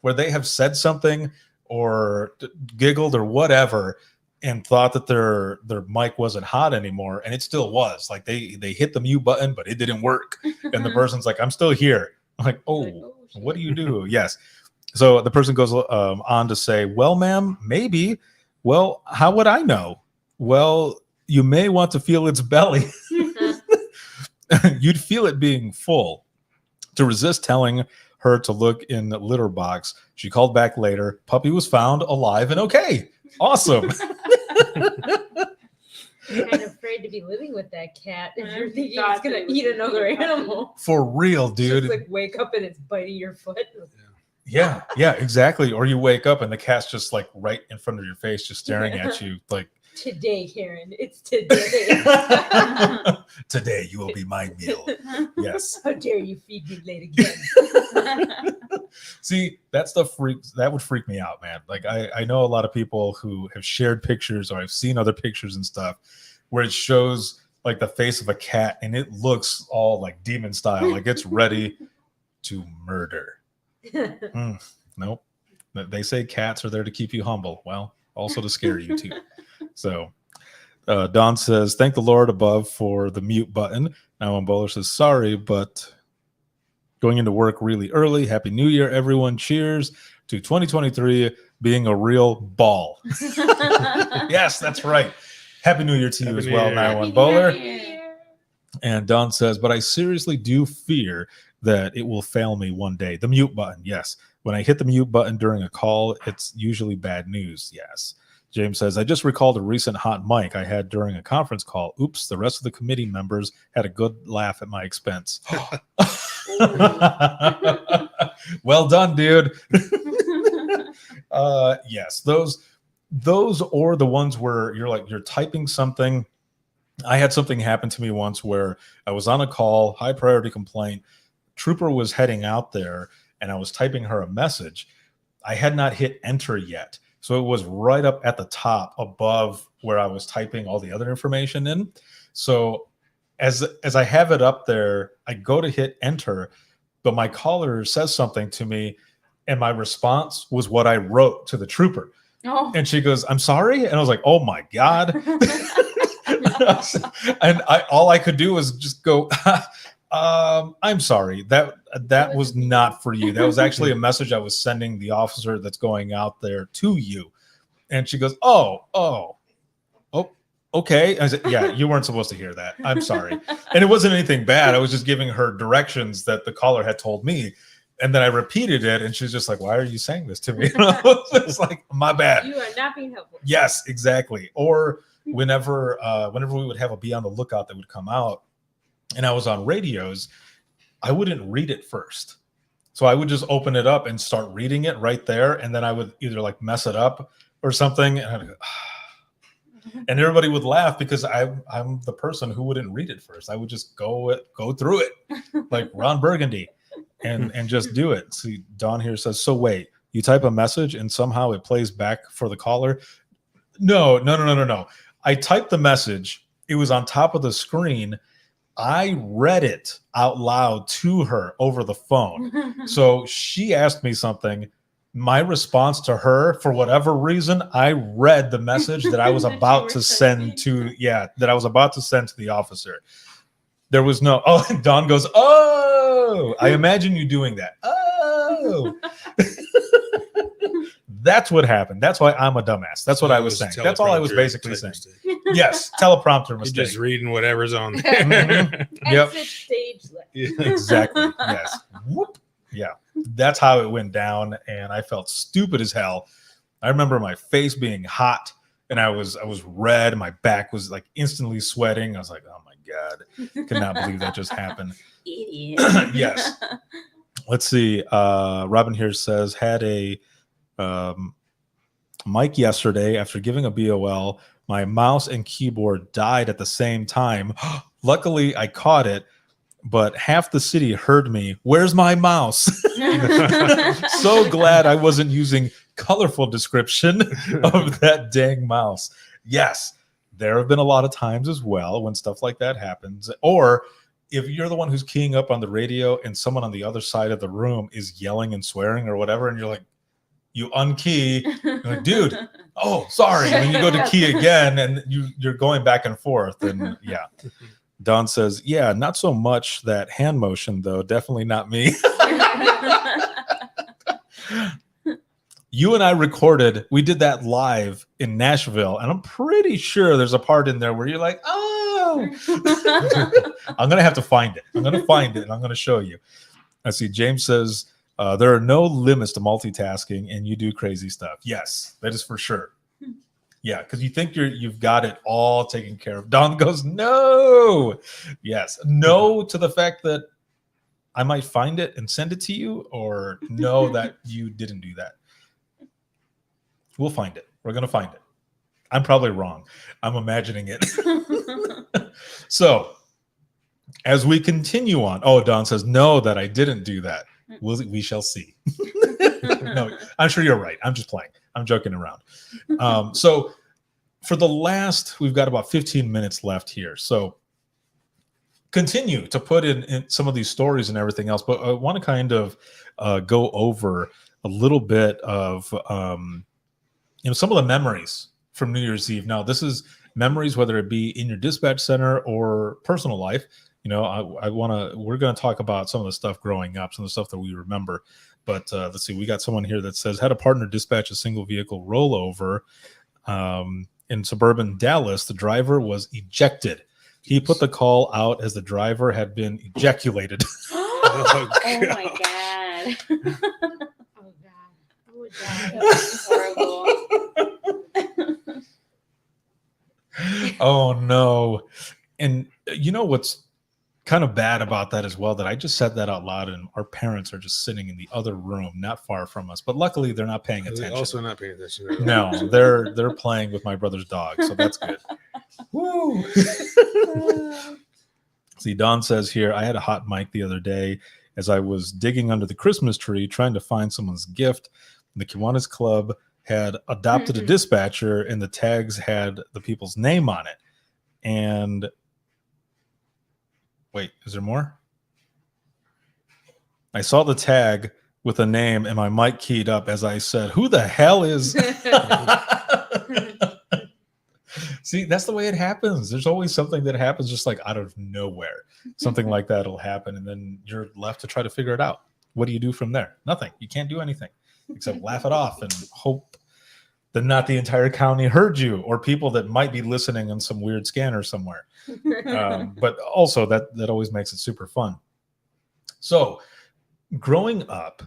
where they have said something or giggled or whatever and thought that their mic wasn't hot anymore, and it still was. Like they hit the mute button, but it didn't work. And the person's like, I'm still here. I'm like, oh, what do you do? Yes. So the person goes on to say, well, ma'am, maybe. Well, how would I know? Well, you may want to feel its belly. You'd feel it being full. To resist telling her to look in the litter box, she called back later. Puppy was found alive and okay. Awesome. I'm kind of afraid to be living with that cat if you're thinking it's going to eat another animal. For real, dude. Just like wake up and it's biting your foot. Yeah, exactly. Or you wake up and the cat's just like right in front of your face, just staring at you like, today, Karen. It's today. today you will be my meal. Yes. How dare you feed me late again? See, that stuff would freak me out, man. Like I know a lot of people who have shared pictures, or I've seen other pictures and stuff where it shows like the face of a cat and it looks all like demon style, like it's ready to murder. Nope. They say cats are there to keep you humble. Well, also to scare you too. So Don says, thank the Lord above for the mute button. Now Bowler says, sorry, but going into work really early. Happy New Year, everyone. Cheers to 2023 being a real ball. Yes, that's right. Happy New Year to you as well, 91 Bowler. And Don says, but I seriously do fear that it will fail me one day. The mute button, yes. When I hit the mute button during a call, it's usually bad news, yes. James says, I just recalled a recent hot mic I had during a conference call. Oops, the rest of the committee members had a good laugh at my expense. Well done, dude. Yes, those or the ones where you're typing something. I had something happen to me once where I was on a call, high priority complaint. Trooper was heading out there and I was typing her a message. I had not hit enter yet. So it was right up at the top above where I was typing all the other information in. So as I have it up there, I go to hit enter, but my caller says something to me and my response was what I wrote to the trooper. Oh. And she goes, I'm sorry. And I was like, oh my God. And all I could do was just go, I'm sorry. That was not for you. That was actually a message I was sending the officer that's going out there to you. And she goes, oh, okay. I said, yeah, you weren't supposed to hear that. I'm sorry. And it wasn't anything bad. I was just giving her directions that the caller had told me. And then I repeated it and she's just like, why are you saying this to me? And I was just like, my bad. You are not being helpful. Yes, exactly. Or whenever we would have a Be on the Lookout that would come out and I was on radios, I wouldn't read it first. So I would just open it up and start reading it right there. And then I would either like mess it up or something. And I'd go, and everybody would laugh because I'm the person who wouldn't read it first. I would just go through it like Ron Burgundy and just do it. See, Don here says, so wait, you type a message and somehow it plays back for the caller? No. I typed the message. It was on top of the screen. I read it out loud to her over the phone. So she asked me something. My response to her, for whatever reason, I read the message that I was about to send to, that I was about to send to the officer. There was no, and Don goes, oh, I imagine you doing that. Oh. That's what happened. That's why I'm a dumbass. That's what I was saying. That's all I was basically saying. Yes, teleprompter mistake. You're just reading whatever's on there. Mm-hmm. Yep. Stage left. Yeah, exactly. Yes. Whoop. Yeah. That's how it went down, and I felt stupid as hell. I remember my face being hot, and I was red. My back was like instantly sweating. I was like, oh my God, could not believe that just happened. Idiot. Yes. Let's see. Robin here says, had a mic yesterday after giving a BOL. My mouse and keyboard died at the same time. Luckily, I caught it, but half the city heard me. Where's my mouse? So glad I wasn't using colorful description of that dang mouse. Yes, there have been a lot of times as well when stuff like that happens. Or if you're the one who's keying up on the radio and someone on the other side of the room is yelling and swearing or whatever, and you're like, you unkey, you're like, dude, oh, sorry. And then you go to key again and you're going back and forth. And yeah. Don says, yeah, not so much that hand motion, though. Definitely not me. You and I recorded, we did that live in Nashville, and I'm pretty sure there's a part in there where you're like, oh, I'm going to have to find it. I'm going to find it, and I'm going to show you. I see James says, there are no limits to multitasking, and you do crazy stuff. Yes, that is for sure. Yeah, because you think you've got it all taken care of. Don goes, no. Yes. No to the fact that I might find it and send it to you, or no that you didn't do that. We'll find it. We're going to find it. I'm probably wrong. I'm imagining it. So as we continue on, Don says, no, that I didn't do that. We shall see. No, I'm sure you're right. I'm just playing. I'm joking around. So for the last, we've got about 15 minutes left here. So continue to put in some of these stories and everything else, but I want to kind of go over a little bit of, some of the memories from New Year's Eve. Now, this is memories, whether it be in your dispatch center or personal life. We're going to talk about some of the stuff growing up, some of the stuff that we remember. But let's see, we got someone here that says, had a partner dispatch a single vehicle rollover in suburban Dallas. The driver was ejected. He put the call out as the driver had been ejaculated. Oh my God. Oh God. Oh God. That's horrible. Oh no. And you know what's kind of bad about that as well, that I just said that out loud and our parents are just sitting in the other room not far from us, but luckily they're not paying attention. Also not paying attention. No, they're playing with my brother's dog, so that's good. Woo. See, Don says here, I had a hot mic the other day as I was digging under the Christmas tree trying to find someone's gift. The Kiwanis Club had adopted a dispatcher and the tags had the people's name on it. And wait, is there more? I saw the tag with a name and my mic keyed up as I said, who the hell is... See, that's the way it happens. There's always something that happens just like out of nowhere. Something like that will happen, and then you're left to try to figure it out. What do you do from there? Nothing. You can't do anything except laugh it off and hope that not the entire county heard you, or people that might be listening on some weird scanner somewhere. But also that always makes it super fun. So growing up,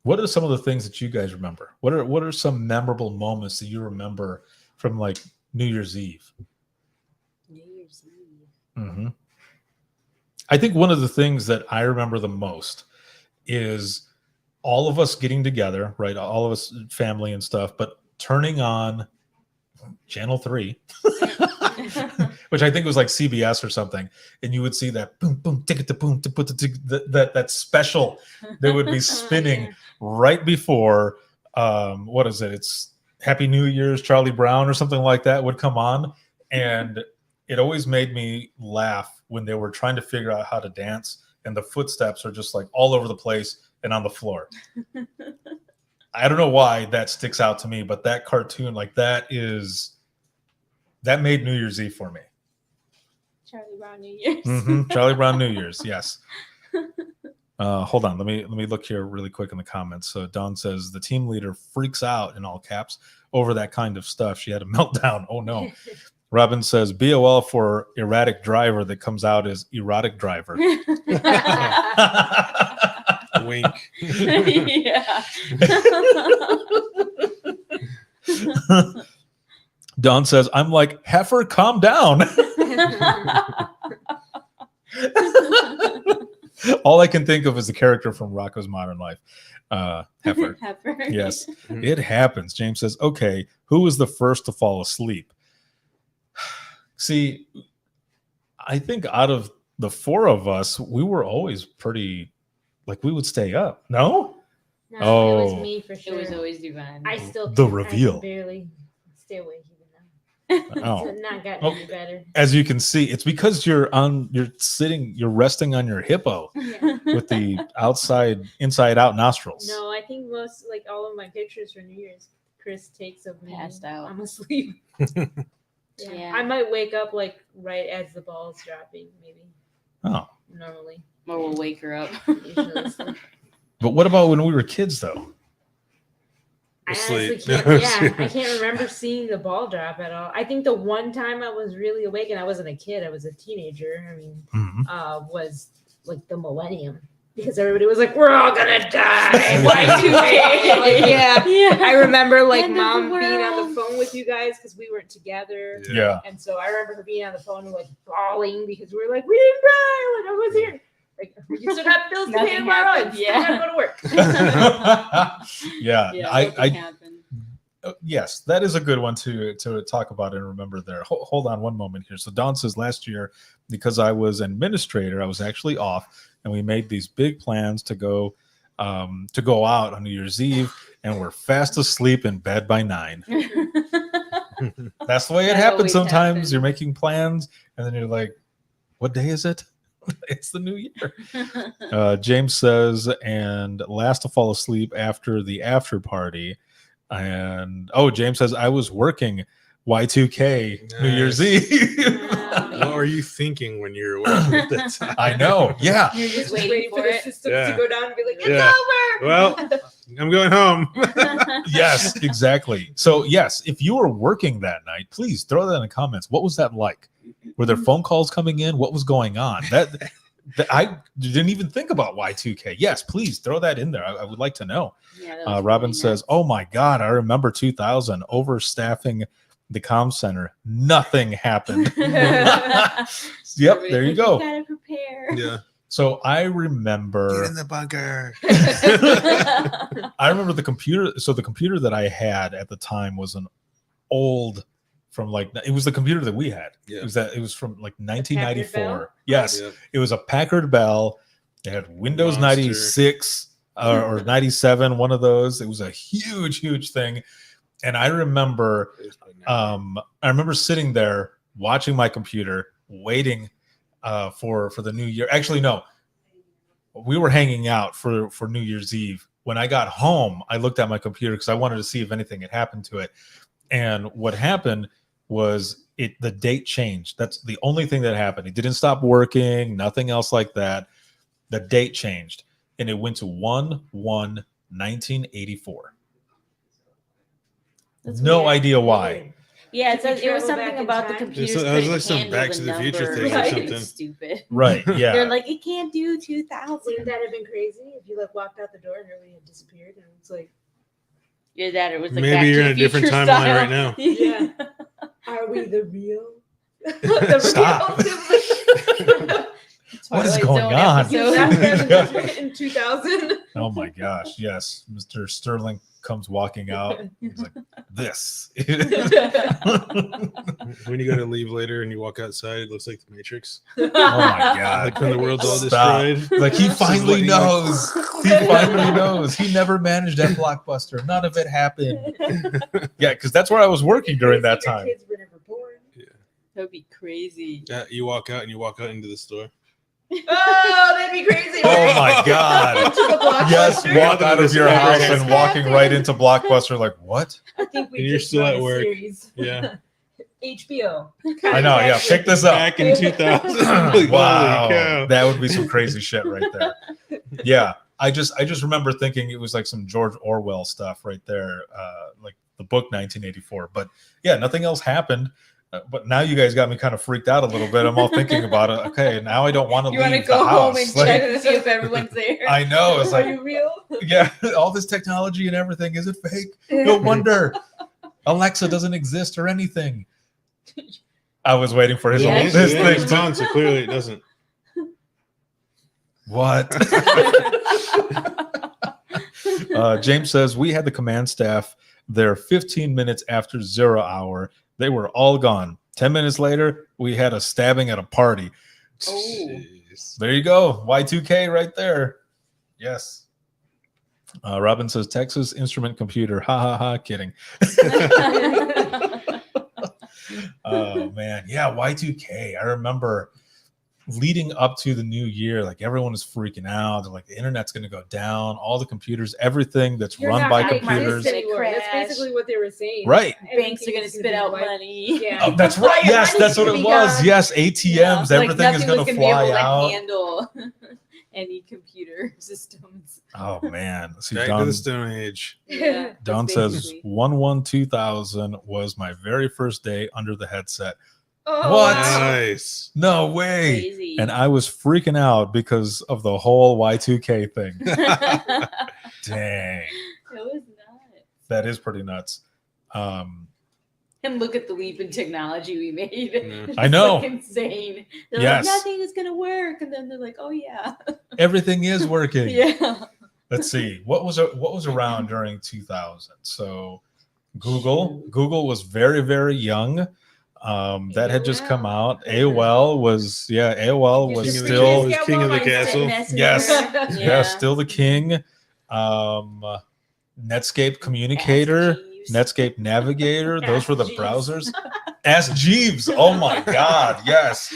what are some of the things that you guys remember? What are some memorable moments that you remember from like New Year's Eve? New Year's Eve. Mm-hmm. I think one of the things that I remember the most is all of us getting together, right? All of us, family and stuff, but turning on Channel 3, which I think was like CBS or something, and you would see that boom, boom, ticket to boom, to put that special that would be spinning right before what is it? It's Happy New Year's, Charlie Brown or something like that would come on. And it always made me laugh when they were trying to figure out how to dance and the footsteps are just like all over the place and on the floor. I don't know why that sticks out to me, but that cartoon, like that made New Year's Eve for me. Charlie Brown New Year's. Charlie Brown New Year's, yes. Hold on, let me look here really quick in the comments. So Don says the team leader freaks out in all caps over that kind of stuff. She had a meltdown. Oh no. Robin says BOL for erratic driver that comes out as erotic driver. Wink. Yeah. Don says, I'm like, heifer, calm down. All I can think of is the character from Rocko's Modern Life. Heifer. Heifer. Yes, it happens. James says, okay, who was the first to fall asleep? See, I think out of the four of us, we were always pretty, like we would stay up. No? No, Oh. it was me for sure. It was always Duvan. I still The can't- reveal. I can barely stay awake even now. Oh. It's not gotten Oh, any better. as you can see, it's because you're resting on your hippo Yeah. with the inside out nostrils. No, I think most, like all of my pictures for New Year's, Chris takes of me Passed out. I'm asleep. Yeah. I might wake up like right as the ball's dropping, maybe. Oh. Normally. Or we'll wake her up. Usually sleep. But what about when we were kids, though? I honestly can't, I can't remember seeing the ball drop at all. I think the one time I was really awake, and I wasn't a kid, I was a teenager. I mean, was like the millennium. Because everybody was like, "We're all gonna die." Y2K. Yeah. I remember like End of the mom being on the world. phone with you guys because we weren't together. Yeah. And so I remember her being on the phone and like bawling because we were like, "We didn't die. Like I was here. Like you still got bills to pay Nothing tomorrow. happened, And still gotta go to work." Yeah, Nothing happened. Yes, that is a good one to talk about and remember there. Hold on one moment here. So Don says last year, because I was an administrator, I was actually off, and we made these big plans to go out on New Year's Eve, and we're fast asleep in bed by 9. That's the way it That happens always sometimes. happens. You're making plans, and then you're like, what day is it? It's the new year. James says, and last to fall asleep after the after party. And James says, I was working Y2K New Year's Eve. What were you thinking when you were awake at that time? I know. Yeah. You're just Waiting waiting for for the it. systems Yeah. to go down and be like, "It's Yeah. over." Well, I'm going home. Yes, exactly. So yes, if you were working that night, please throw that in the comments. What was that like? Were there phone calls coming in? What was going on? That I didn't even think about Y2K. Yes, please throw that in there. I would like to know. Yeah, that was Robin really says, "Oh my God, I remember 2000 overstaffing the comm center. Nothing happened." Yep, there you go. Gotta prepare. Yeah. So I remember. Get in the bunker. I remember the computer. So the computer that I had at the time was an old, from like it was the computer that we had. Yeah. It was from like Bell? 1994. Yes, Yep. it was a Packard Bell. It had Windows Monster. 96 or 97, one of those. It was a huge thing. And I remember, sitting there watching my computer, waiting for the new year. Actually, no, we were hanging out for New Year's Eve. When I got home, I looked at my computer because I wanted to see if anything had happened to it. And what happened was the date changed. That's the only thing that happened. It didn't stop working, nothing else like that. The date changed, and it went to 1/1/1984. That's No weird. idea why. Yeah, it Did you says it was travel back something in about the time? computers. It was like couldn't some handle Back to the Future numbers. thing or Right. something. Stupid. Right. Yeah. They're like, it can't do 2000. Wouldn't that have been crazy if you like walked out the door and everything had disappeared and it's like, Yeah, that it was like Maybe Back you're to in a the different Future timeline style. right now. yeah, are we the real? The Stop. real What is Twilight going Zone on? episode. in 2000. Oh my gosh. Yes. Mr. Sterling comes walking out. He's like, this. When you go to leave later and you walk outside, it looks like the Matrix. Oh my God. Like when the world's all Stop. destroyed. Like he Just finally letting you know. knows. He finally knows. He never managed at Blockbuster. None of it happened. Yeah, because that's where I was working during that Your time. kids were never born. That would be crazy. Yeah, you walk out and you walk out into the store. Oh, that'd be crazy. Oh right? my God. Into the Blockbuster. Yes, walk out of your house and walking right into Blockbuster. Like, what? I think we And you're just still run at a work. series. Yeah. HBO. I know. Yeah, pick this up. Back in 2000. Holy Wow, cow. that would be some crazy shit right there. Yeah, I just remember thinking it was like some George Orwell stuff right there, like the book 1984. But yeah, nothing else happened. But now you guys got me kind of freaked out a little bit. I'm all thinking about it. Okay, now I don't want to You leave want to the go house. home and Like, check and see if everyone's there. I know. It's Are like, you real? yeah, all this technology and everything, is it fake? No wonder Alexa doesn't exist or anything. I was waiting for his, Yeah, his Yeah, thing. it's on, so clearly it doesn't. What? James says, we had the command staff there 15 minutes after 0 hour. They were all gone. 10 minutes later, we had a stabbing at a party. Oh. Jeez. There you go. Y2K right there. Yes. Robin says, Texas Instrument Computer. Ha ha ha. Kidding. Oh man, yeah, Y2K. I remember leading up to the new year, like everyone is freaking out. They're like, the internet's going to go down. All the computers, everything that's run by computers. That's basically what they were saying. Right. Banks are going to spit out money. Yeah. Oh, that's right. Yes, that's what it was. Yes, ATMs. Everything is going to fly out. Handle any computer systems. Oh man, see, Back to the Stone Age. Yeah, Don says 1/1/2000 was my very first day under the headset. Oh, What? Nice. No way. Crazy. And I was freaking out because of the whole Y2K thing. Dang. It was nuts. That is pretty nuts. And look at the leap in technology we made. Yeah. I know. It's like insane. They're Yes. like, nothing is going to work. And then they're like, oh, yeah. Everything is working. Yeah. Let's see. What was around during 2000? So Google was very, very young. That had just come out. AOL was still king of the castle. Yes. Yeah. Yeah, still the king. Netscape Communicator, Netscape Navigator. Those were the browsers. Ask Jeeves. Oh my God. Yes.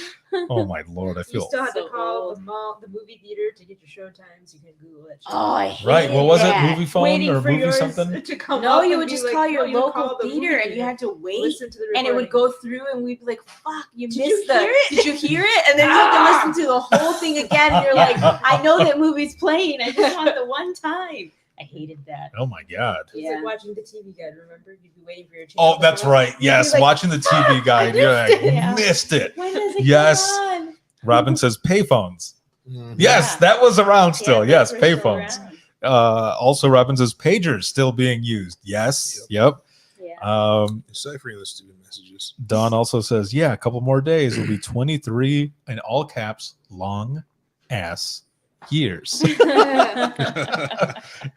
Oh my Lord. I You feel still have to call the mall, the movie theater to get your show times. You can Google it. Oh, I hate right. What was that. it? Movie phone Waiting or for movie yours something? to come No, up you and would be just like, call no, your you call local the movie theater and you had to wait. Listen to the And it would recording. go through and we'd be like, fuck, you Did missed you the. hear it? Did you hear it? And then you have to listen to the whole thing again. And you're like, I know that movie's playing. I just want the one time. I hated that. Oh my God. It's like watching the TV guide. Remember, you'd be waiting for your channel. Oh, to that's come up. right. You'd be Yes. like, Watching the TV guide. You're like, missed it. When does it Yes. come on? Robin says payphones. Mhm. Yes, Yeah. that was around still. Yeah, Yes, those were still payphones. around. Also, Robin says pagers still being used. Yes. Yep. Yeah. Deciphering the stupid messages. Don also says, yeah, a couple more days will be 23 in all caps, long ass years.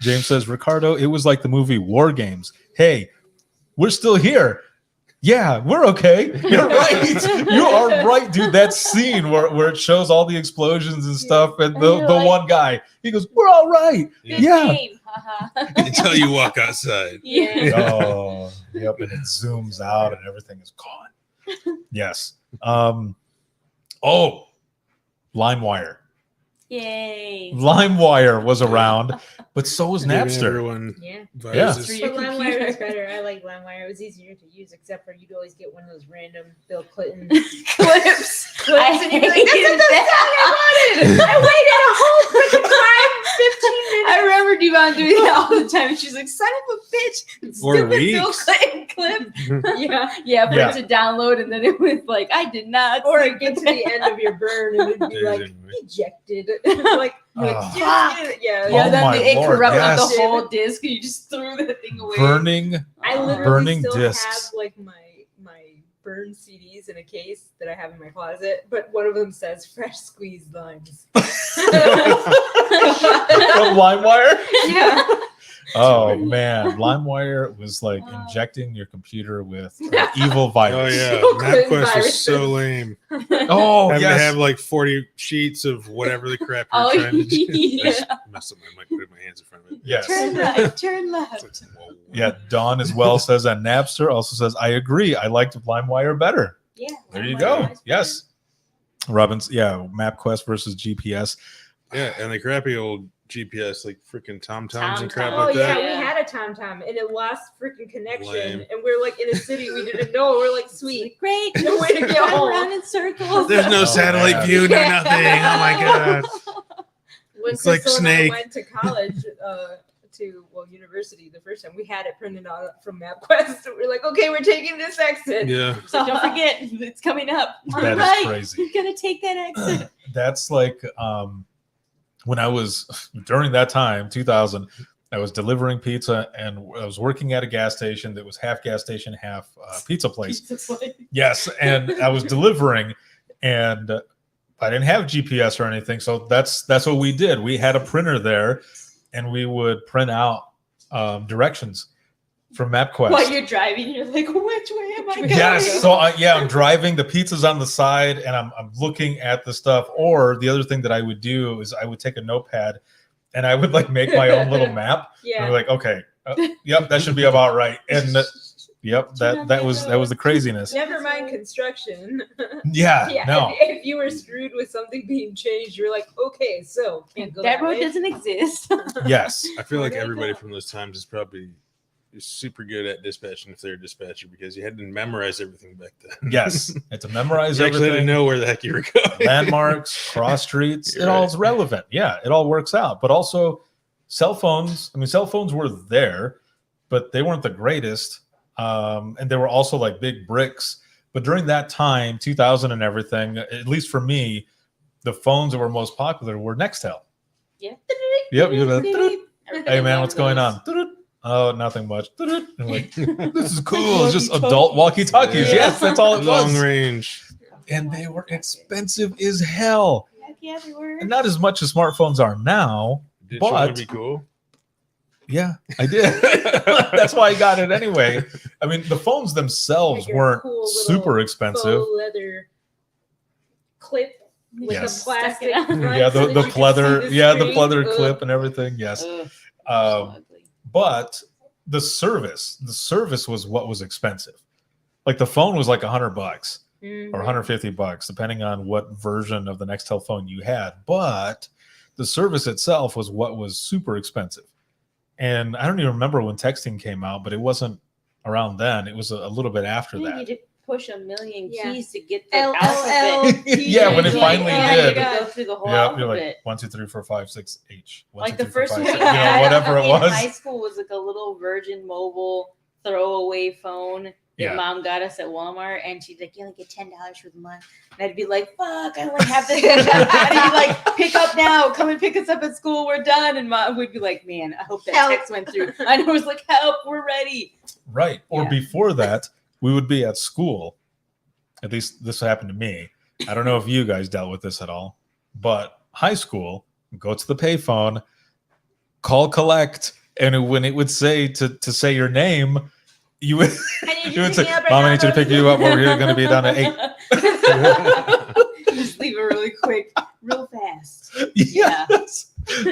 James says, Ricardo, it was like the movie War Games. Hey, we're still here. Yeah, we're okay. You're right. You are right, dude. That scene where it shows all the explosions and stuff, and the like, one guy, he goes, we're all right. Good Yeah. game. Haha. Until you walk outside. Yeah. Oh, yep. And it zooms out and everything is gone. Yes. LimeWire. Yay. LimeWire was around, but so was Giving Napster. everyone Yeah. viruses. For your But LimeWire computer. is better. I like LimeWire. It was easier to use, except for you'd always get one of those random Bill Clinton Clips. I and you'd be like, "This is hated the that. song I wanted." I waited a whole freaking time, 15 minutes. I remember Devon doing that all the time. And she's like, son of a bitch. Or Stupid Bill weeks. Clinton clip. Yeah. Yeah, for Yeah. it to download. And then it was like, I did not. Or see it get to the end of your burn and it'd be like Anyway. ejected. like, Oh. Yeah, Oh then my it Lord, corrupted yes. the whole disc and you just threw the thing away. Burning. I literally Burning still discs. have like my burned CDs in a case that I have in my closet, but one of them says fresh squeezed limes. From LimeWire? Yeah. Oh man, LimeWire was like injecting your computer with evil Oh virus. yeah, So good MapQuest was viruses. so lame. Oh Having yes. to have like 40 sheets of whatever the crap you're Oh, trying to do. I just yeah. messed up my mic, putting my hands in front of it. Yes. Turn left, turn left. It's like, whoa. Yeah, Dawn as well says that. Napster also says, I agree. I liked LimeWire better. Yeah. There you LimeWire go. is Yes. Robbins, yeah, MapQuest versus GPS. Yeah, and the crappy old GPS, like freaking TomToms and crap TomTom. Oh like yeah, that. we had a TomTom and it lost freaking connection, Lame. and we're like in a city we didn't know. We're like, sweet, Great. no way to get Run home. around in circles. There's no Oh, satellite man. view, no Yeah. nothing. Oh my god. When It's like Crystal and I Snake. went to college, university the first time, we had it printed out from MapQuest. And we're like, okay, we're taking this exit. Yeah. So don't forget, it's coming up. On That the is right. crazy. You're gonna take that exit. That's like when I was during that time, 2000, I was delivering pizza and I was working at a gas station that was half gas station, half pizza place. Yes, and I was delivering, and I didn't have GPS or anything, so that's what we did. We had a printer there, and we would print out directions from MapQuest. While you're driving, you're like, which way am I going? Yes, so I'm driving. The pizza's on the side, and I'm looking at the stuff. Or the other thing that I would do is I would take a notepad, and I would like make my own little map. Yeah. And I'm like, okay, yep, that should be about right. And Yep, that was the craziness. Never mind construction. Yeah, no. If you were screwed with something being changed, you're like, okay, so can't go That road way. doesn't exist. Yes. I feel like everybody from those times is probably super good at dispatching if they're a dispatcher because you had to memorize everything back then. Yes, had to memorize you actually had to everything. know where the heck you were going. Landmarks, cross streets, You're it all right. is relevant. Yeah, it all works out. But also cell phones. I mean, cell phones were there, but they weren't the greatest. And they were also like big bricks. But during that time, 2000 and everything, at least for me, the phones that were most popular were Nextel. Yeah. Yep. You're like, hey man, loved what's going those. on? Oh, nothing much. I'm like, this is cool. It's just adult walkie-talkies. Yeah. Yes, that's all it Long was. range. And they were expensive as hell. Heck yeah, they were. And not as much as smartphones are now. Did you want But to be cool? yeah, I did. That's why I got it anyway. I mean, the phones themselves Like your weren't cool little super expensive. Faux leather clip with Yes. a plastic. Stuck it front Yeah, so the that you can pleather, see the yeah, the screen. pleather Ugh. clip and everything. Yes. Ugh, so ugly. But the service was what was expensive. Like the phone was like $100 Mhm. or $150, depending on what version of the Nextel phone you had. But the service itself was what was super expensive. And I don't even remember when texting came out, but it wasn't around then. It was a little bit after You that. need to push a million Yeah. keys to get the LLL. alphabet. Yeah, when it Like, finally yeah, you did. gotta go through the whole Yeah, you're alphabet. like 1, 2, 3, 4, 5, 6, H. 1, Like 2, the 3, 4, first 5, one 6, we had whatever it in was. high school was like a little Virgin Mobile throwaway phone that Yeah. mom got us at Walmart, and she's like, "You only get $10 for the month." And I'd be like, "Fuck, I only have this." And I'd be like, "Pick up now, come and pick us up at school. We're done." And mom would be like, "Man, I hope that Help. text went through." I know, it was like, "Help, we're ready." Right. Or Yeah. before that, we would be at school. At least this happened to me. I don't know if you guys dealt with this at all, but high school, go to the payphone, call collect, and when it would say to say your name, you would I need you you would to say, pick me up right "Mom, I now, need you to pick you up. We're going to be done at 8." Just leave it really quick, real fast. Yes.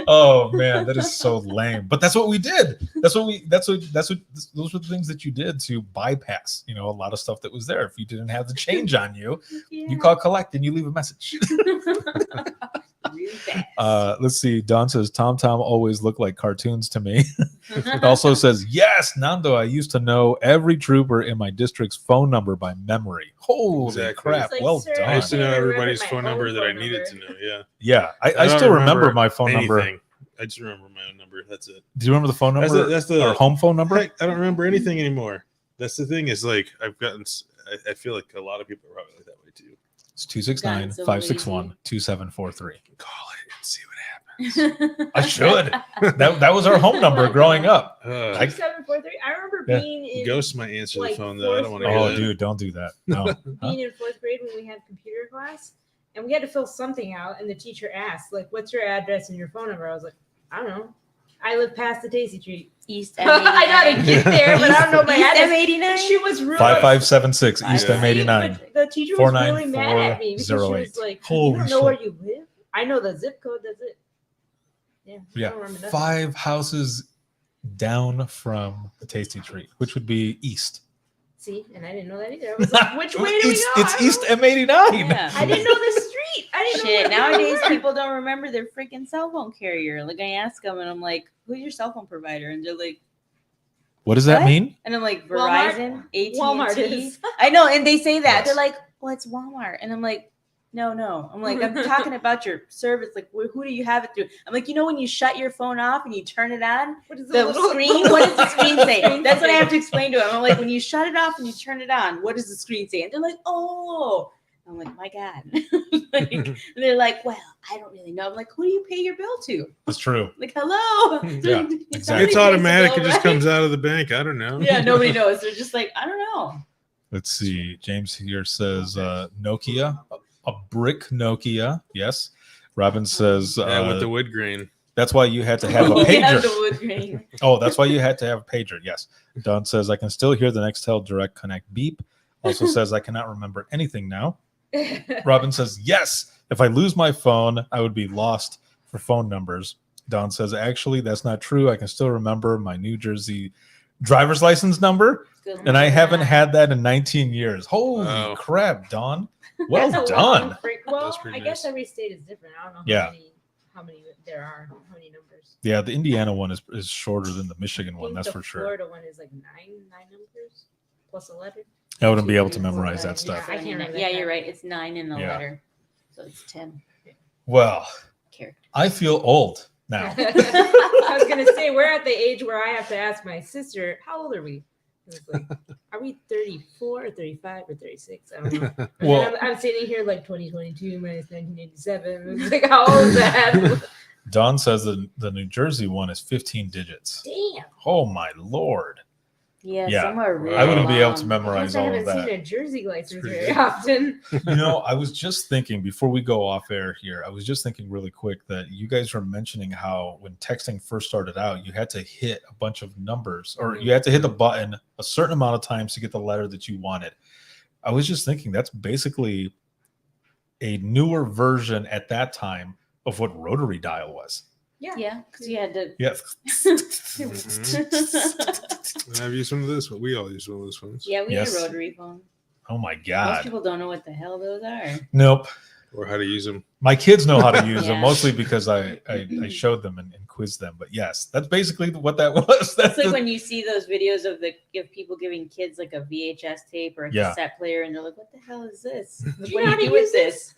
Oh man, that is so lame. But that's what we did. Those were the things that you did to bypass, a lot of stuff that was there. If you didn't have the change on you, you call collect and you leave a message. Really fast. Let's see. Don says Tom always looked like cartoons to me. It also says, yes, Nando, I used to know every trooper in my district's phone number by memory. Holy Exactly. crap. It's like, Well sir, done. I used to know can't remember everybody's my phone own number that I phone needed number. to know. Yeah. Yeah, I don't still remember my phone number. anything. I just remember my own number. That's it. Do you remember the phone number? That's the or home phone number? Heck, I don't remember anything anymore. That's the thing is like I've gotten. I feel like a lot of people are probably like that way too. It's 269-561-2743. Call it and see what happens. I should. That was our home number growing up. 743. I remember Yeah. being in Ghost might answer like, the phone though. I don't want to. Oh, hear that. dude, don't do that. No. being in 4th grade when we had computer class, and we had to fill something out, and the teacher asked, like, "What's your address and your phone number?" I was like, "I don't know. I live past the Tasty Treat." East I know how to get there, but I don't know my East address. M89? And she was really 5576 East Yeah. M89. But the teacher was really mad at me because she 49408. was like, Holy "You don't know where shit. you live? I know the zip code. That's it." Yeah. I Yeah. don't remember nothing. 5 houses down from the Tasty Treat, which would be east. See, and I didn't know that either. I was like, "Which way do we it's, go?" It's I don't East know. M89. Yeah. I didn't know the street. I didn't Shit, know. where we nowadays were. people don't remember their freaking cell phone carrier. Like I ask them, and I'm like, "Who's your cell phone provider?" And they're like, What does that "What?" mean? And I'm like, Walmart? "Verizon, AT&T." Walmart is. I know, and they say that Yes. they're like, "Well, it's Walmart," and I'm like, "No." I'm like, I'm talking about your service. Like, who do you have it through? I'm like, when you shut your phone off and you turn it on, What is the little- screen. What does the screen say? Screen That's what I say? have to explain to them. I'm like, when you shut it off and you turn it on, what does the screen say? And they're like, "Oh." I'm like, "My God." Like, and they're like, "Well, I don't really know." I'm like, "Who do you pay your bill to?" That's true. Like, hello. Yeah, Somebody exactly. It's pays the automatic. bill, It just right? comes out of the bank. I don't know. Yeah, nobody knows. They're just like, I don't know. Let's see. James here says Nokia, a brick Nokia. Yes. Robin says Yeah, with the wood grain. that's why you had to have a Yeah, pager. the wood grain. Oh, that's why you had to have a pager. Yes. Don says I can still hear the Nextel Direct Connect beep. Also says I cannot remember anything now. Robin says yes. If I lose my phone, I would be lost for phone numbers. Don says actually that's not true. I can still remember my New Jersey driver's license number, Good and I one. haven't had that in 19 years. Holy crap, Don! Well That's a done. long well, That's pretty I guess nice. every state is different. I don't know Yeah. how many there are, how many numbers. Yeah, the Indiana one is shorter than the Michigan I one. think That's the for sure. Florida one is like nine numbers plus a letter. I wouldn't be able to 2, 3, 4, memorize that 5. stuff. Yeah, I can't remember. Yeah, that. you're right. It's 9 in the Yeah. letter, so it's 10 Well, characters. I feel old now. I was gonna say we're at the age where I have to ask my sister, "How old are we?" It's like, are we 34 or 35 or 36? I don't know. And Well- then I'm sitting here like 2022 minus 1987. It's like, how old is that? Don says the New Jersey one is 15 digits. Damn. Oh my lord! Yeah, Yeah. some are really I wouldn't be able to long. memorize I all haven't of that. seen a Jersey license pretty very good. often. You know, I was just thinking before we go off air here, I was just thinking really quick that you guys were mentioning how when texting first started out, you had to hit a bunch of numbers or you had to hit the button a certain amount of times to get the letter that you wanted. I was just thinking that's basically a newer version at that time of what rotary dial was. Yeah, because you had to. Yes. I've used one of those, but we all use one of those phones. Yeah, we Yes. had rotary phones. Oh my Most God. people don't know what the hell those are. Nope. Or how to use them. My kids know how to use them Yeah. mostly because I showed them and quizzed them. But yes, that's basically what that was. That's It's like the- when you see those videos of people giving kids like a VHS tape or a Yeah. cassette player, and they're like, "What the hell is this? Like, you what know do how you to do with use this?"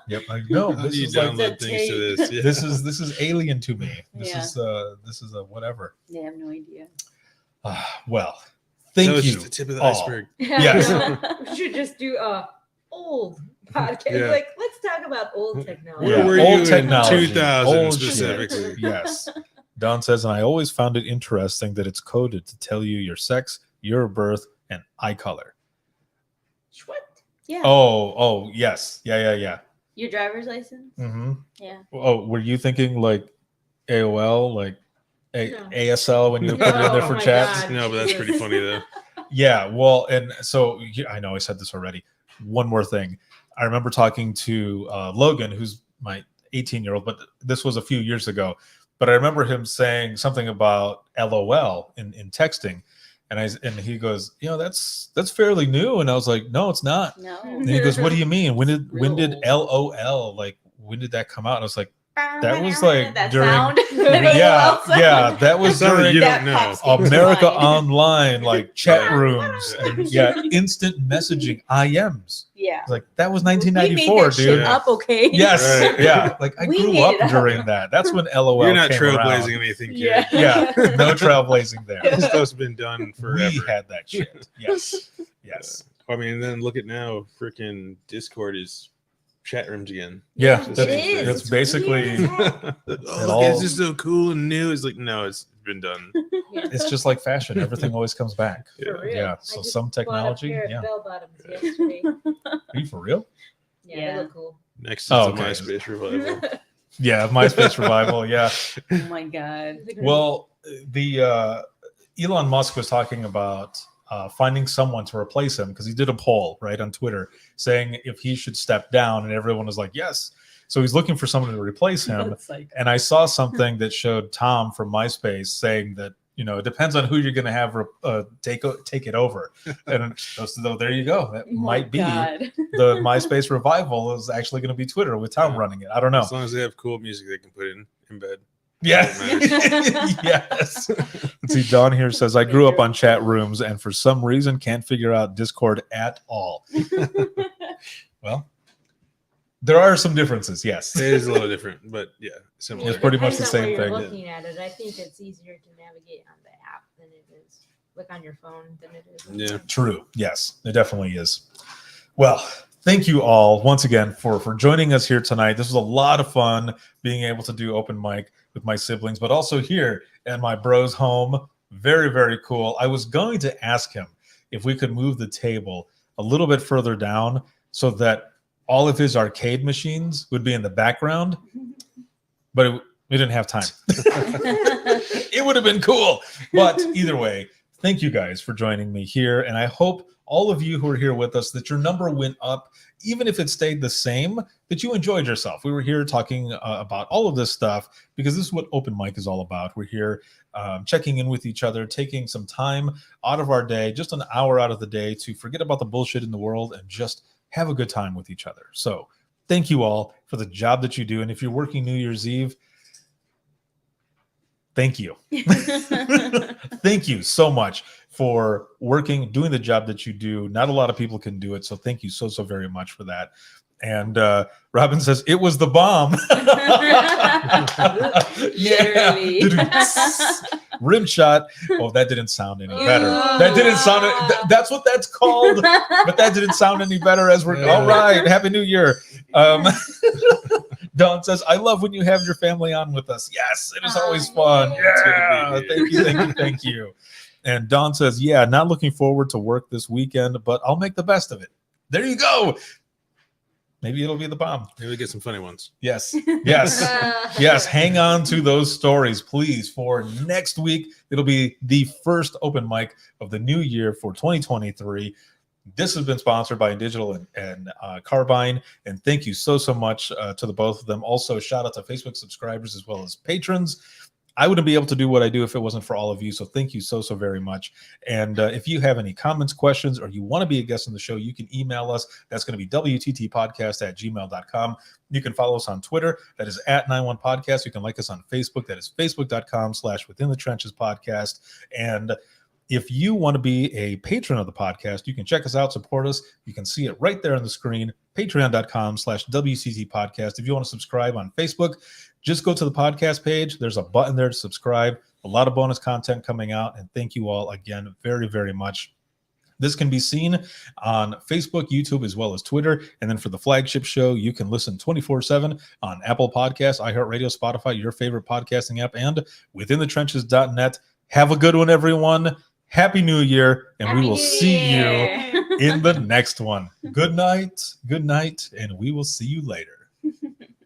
Yep, I know. How This do you is like download things to this? Yeah. this is alien to me. This Yeah. is a whatever. They have no idea. Well, thank That was you. just the tip of the all. iceberg. Yes. We should just do a old podcast. Yeah. Like, let's talk about old technology. Where were old you in technology, 2000 old shit. specifically? Yes. Don says, and I always found it interesting that it's coded to tell you your sex, your birth, and eye color. What? Yeah. Oh, yes. Yeah. Your driver's license? Mm-hmm. Yeah. Oh, were you thinking like AOL, like No. ASL when you were putting it in there Oh for my chats? God. No, but that's pretty funny though. Yeah, well, and so I know I said this already. One more thing. I remember talking to Logan, who's my 18-year-old, but this was a few years ago. But I remember him saying something about LOL in texting. And he goes, that's fairly new. And I was like, no, it's not. No. And he goes, what do you mean? When did Real LOL, like, when did that come out? And I was like, that was like that during sound. yeah, that was It sounded during you don't know. America Online, like chat rooms, and instant messaging IMs. Yeah. Like that was We made 1994, that shit dude. Yeah. up, okay? Yes, Right. yeah. Like I We grew made up it up. during that. That's when LOL. You're not came trailblazing around. anything, kid. Yeah. Yeah, no trailblazing there. That stuff's been done forever. We had that shit. Yes, yes. I mean, then look at now. Freaking Discord is chat rooms again. Yeah, It that's, is. that's It's basically. weird. Oh, look, all- it's just so cool and new. It's like, no, it's been done. It's just like fashion. Everything always comes back. For real. Yeah. I So just some bought technology. a pair Yeah. of bell bottoms yesterday. Are you for real? Yeah, Yeah. they look cool. Next is Oh, the okay. MySpace revival. Yeah, MySpace revival. Yeah. Oh my god. Well, the Elon Musk was talking about finding someone to replace him because he did a poll right on Twitter saying if he should step down, and everyone was like, yes. So he's looking for someone to replace him. That's like- And I saw something that showed Tom from MySpace saying that it depends on who you're going to have take it over. And so there you go. That Oh my might be God. the MySpace revival is actually going to be Twitter with Tom running it. I don't know. As long as they have cool music they can put in bed. Yeah. Yes. Let's see, Don here says, I grew up on chat rooms and for some reason can't figure out Discord at all. Well, there are some differences, yes. It is a little different, but yeah, similar. It's pretty much the Depends on same where you're thing. Looking at it, I think it's easier to navigate on the app than it is like on your phone than it is. on Yeah. True. Yes, it definitely is. Well, thank you all once again for joining us here tonight. This was a lot of fun being able to do open mic with my siblings, but also here at my bro's home. Very, very cool. I was going to ask him if we could move the table a little bit further down so that all of his arcade machines would be in the background, but we didn't have time. It would have been cool. But either way, thank you guys for joining me here. And I hope all of you who are here with us, that your number went up, even if it stayed the same, that you enjoyed yourself. We were here talking about all of this stuff because this is what open mic is all about. We're here checking in with each other, taking some time out of our day, just an hour out of the day, to forget about the bullshit in the world and just have a good time with each other. So thank you all for the job that you do. And if you're working New Year's Eve, thank you. Thank you so much for doing the job that you do. Not a lot of people can do it. So thank you so very much for that. And Robin says, it was the bomb. Yeah. Rim shot. Oh, that didn't sound any better. That didn't sound, that's what that's called. But that didn't sound any better as we're, all right. Happy New Year. Dawn says, I love when you have your family on with us. Yes, it is always fun. Yeah. Thank you. And Dawn says, yeah, not looking forward to work this weekend, but I'll make the best of it. There you go. Maybe it'll be the bomb. Maybe we get some funny ones. Yes. Hang on to those stories, please. For next week, it'll be the first open mic of the new year for 2023. This has been sponsored by Indigital and Carbine. And thank you so much to the both of them. Also, shout out to Facebook subscribers as well as patrons. I wouldn't be able to do what I do if it wasn't for all of you. So thank you so very much. And if you have any comments, questions, or you want to be a guest on the show, you can email us. That's going to be wttpodcast@gmail.com. You can follow us on Twitter. That is @91podcast. You can like us on Facebook. That is facebook.com/withinthetrenchespodcast. And if you want to be a patron of the podcast, you can check us out, support us. You can see it right there on the screen, patreon.com/WCT podcast. If you want to subscribe on Facebook, just go to the podcast page. There's a button there to subscribe. A lot of bonus content coming out. And thank you all again very much. This can be seen on Facebook, YouTube, as well as Twitter. And then for the flagship show, you can listen 24/7 on Apple Podcasts, iHeartRadio, Spotify, your favorite podcasting app, and withinthetrenches.net. Have a good one, everyone. Happy New Year, and we will see you in the next one. Good night, and we will see you later.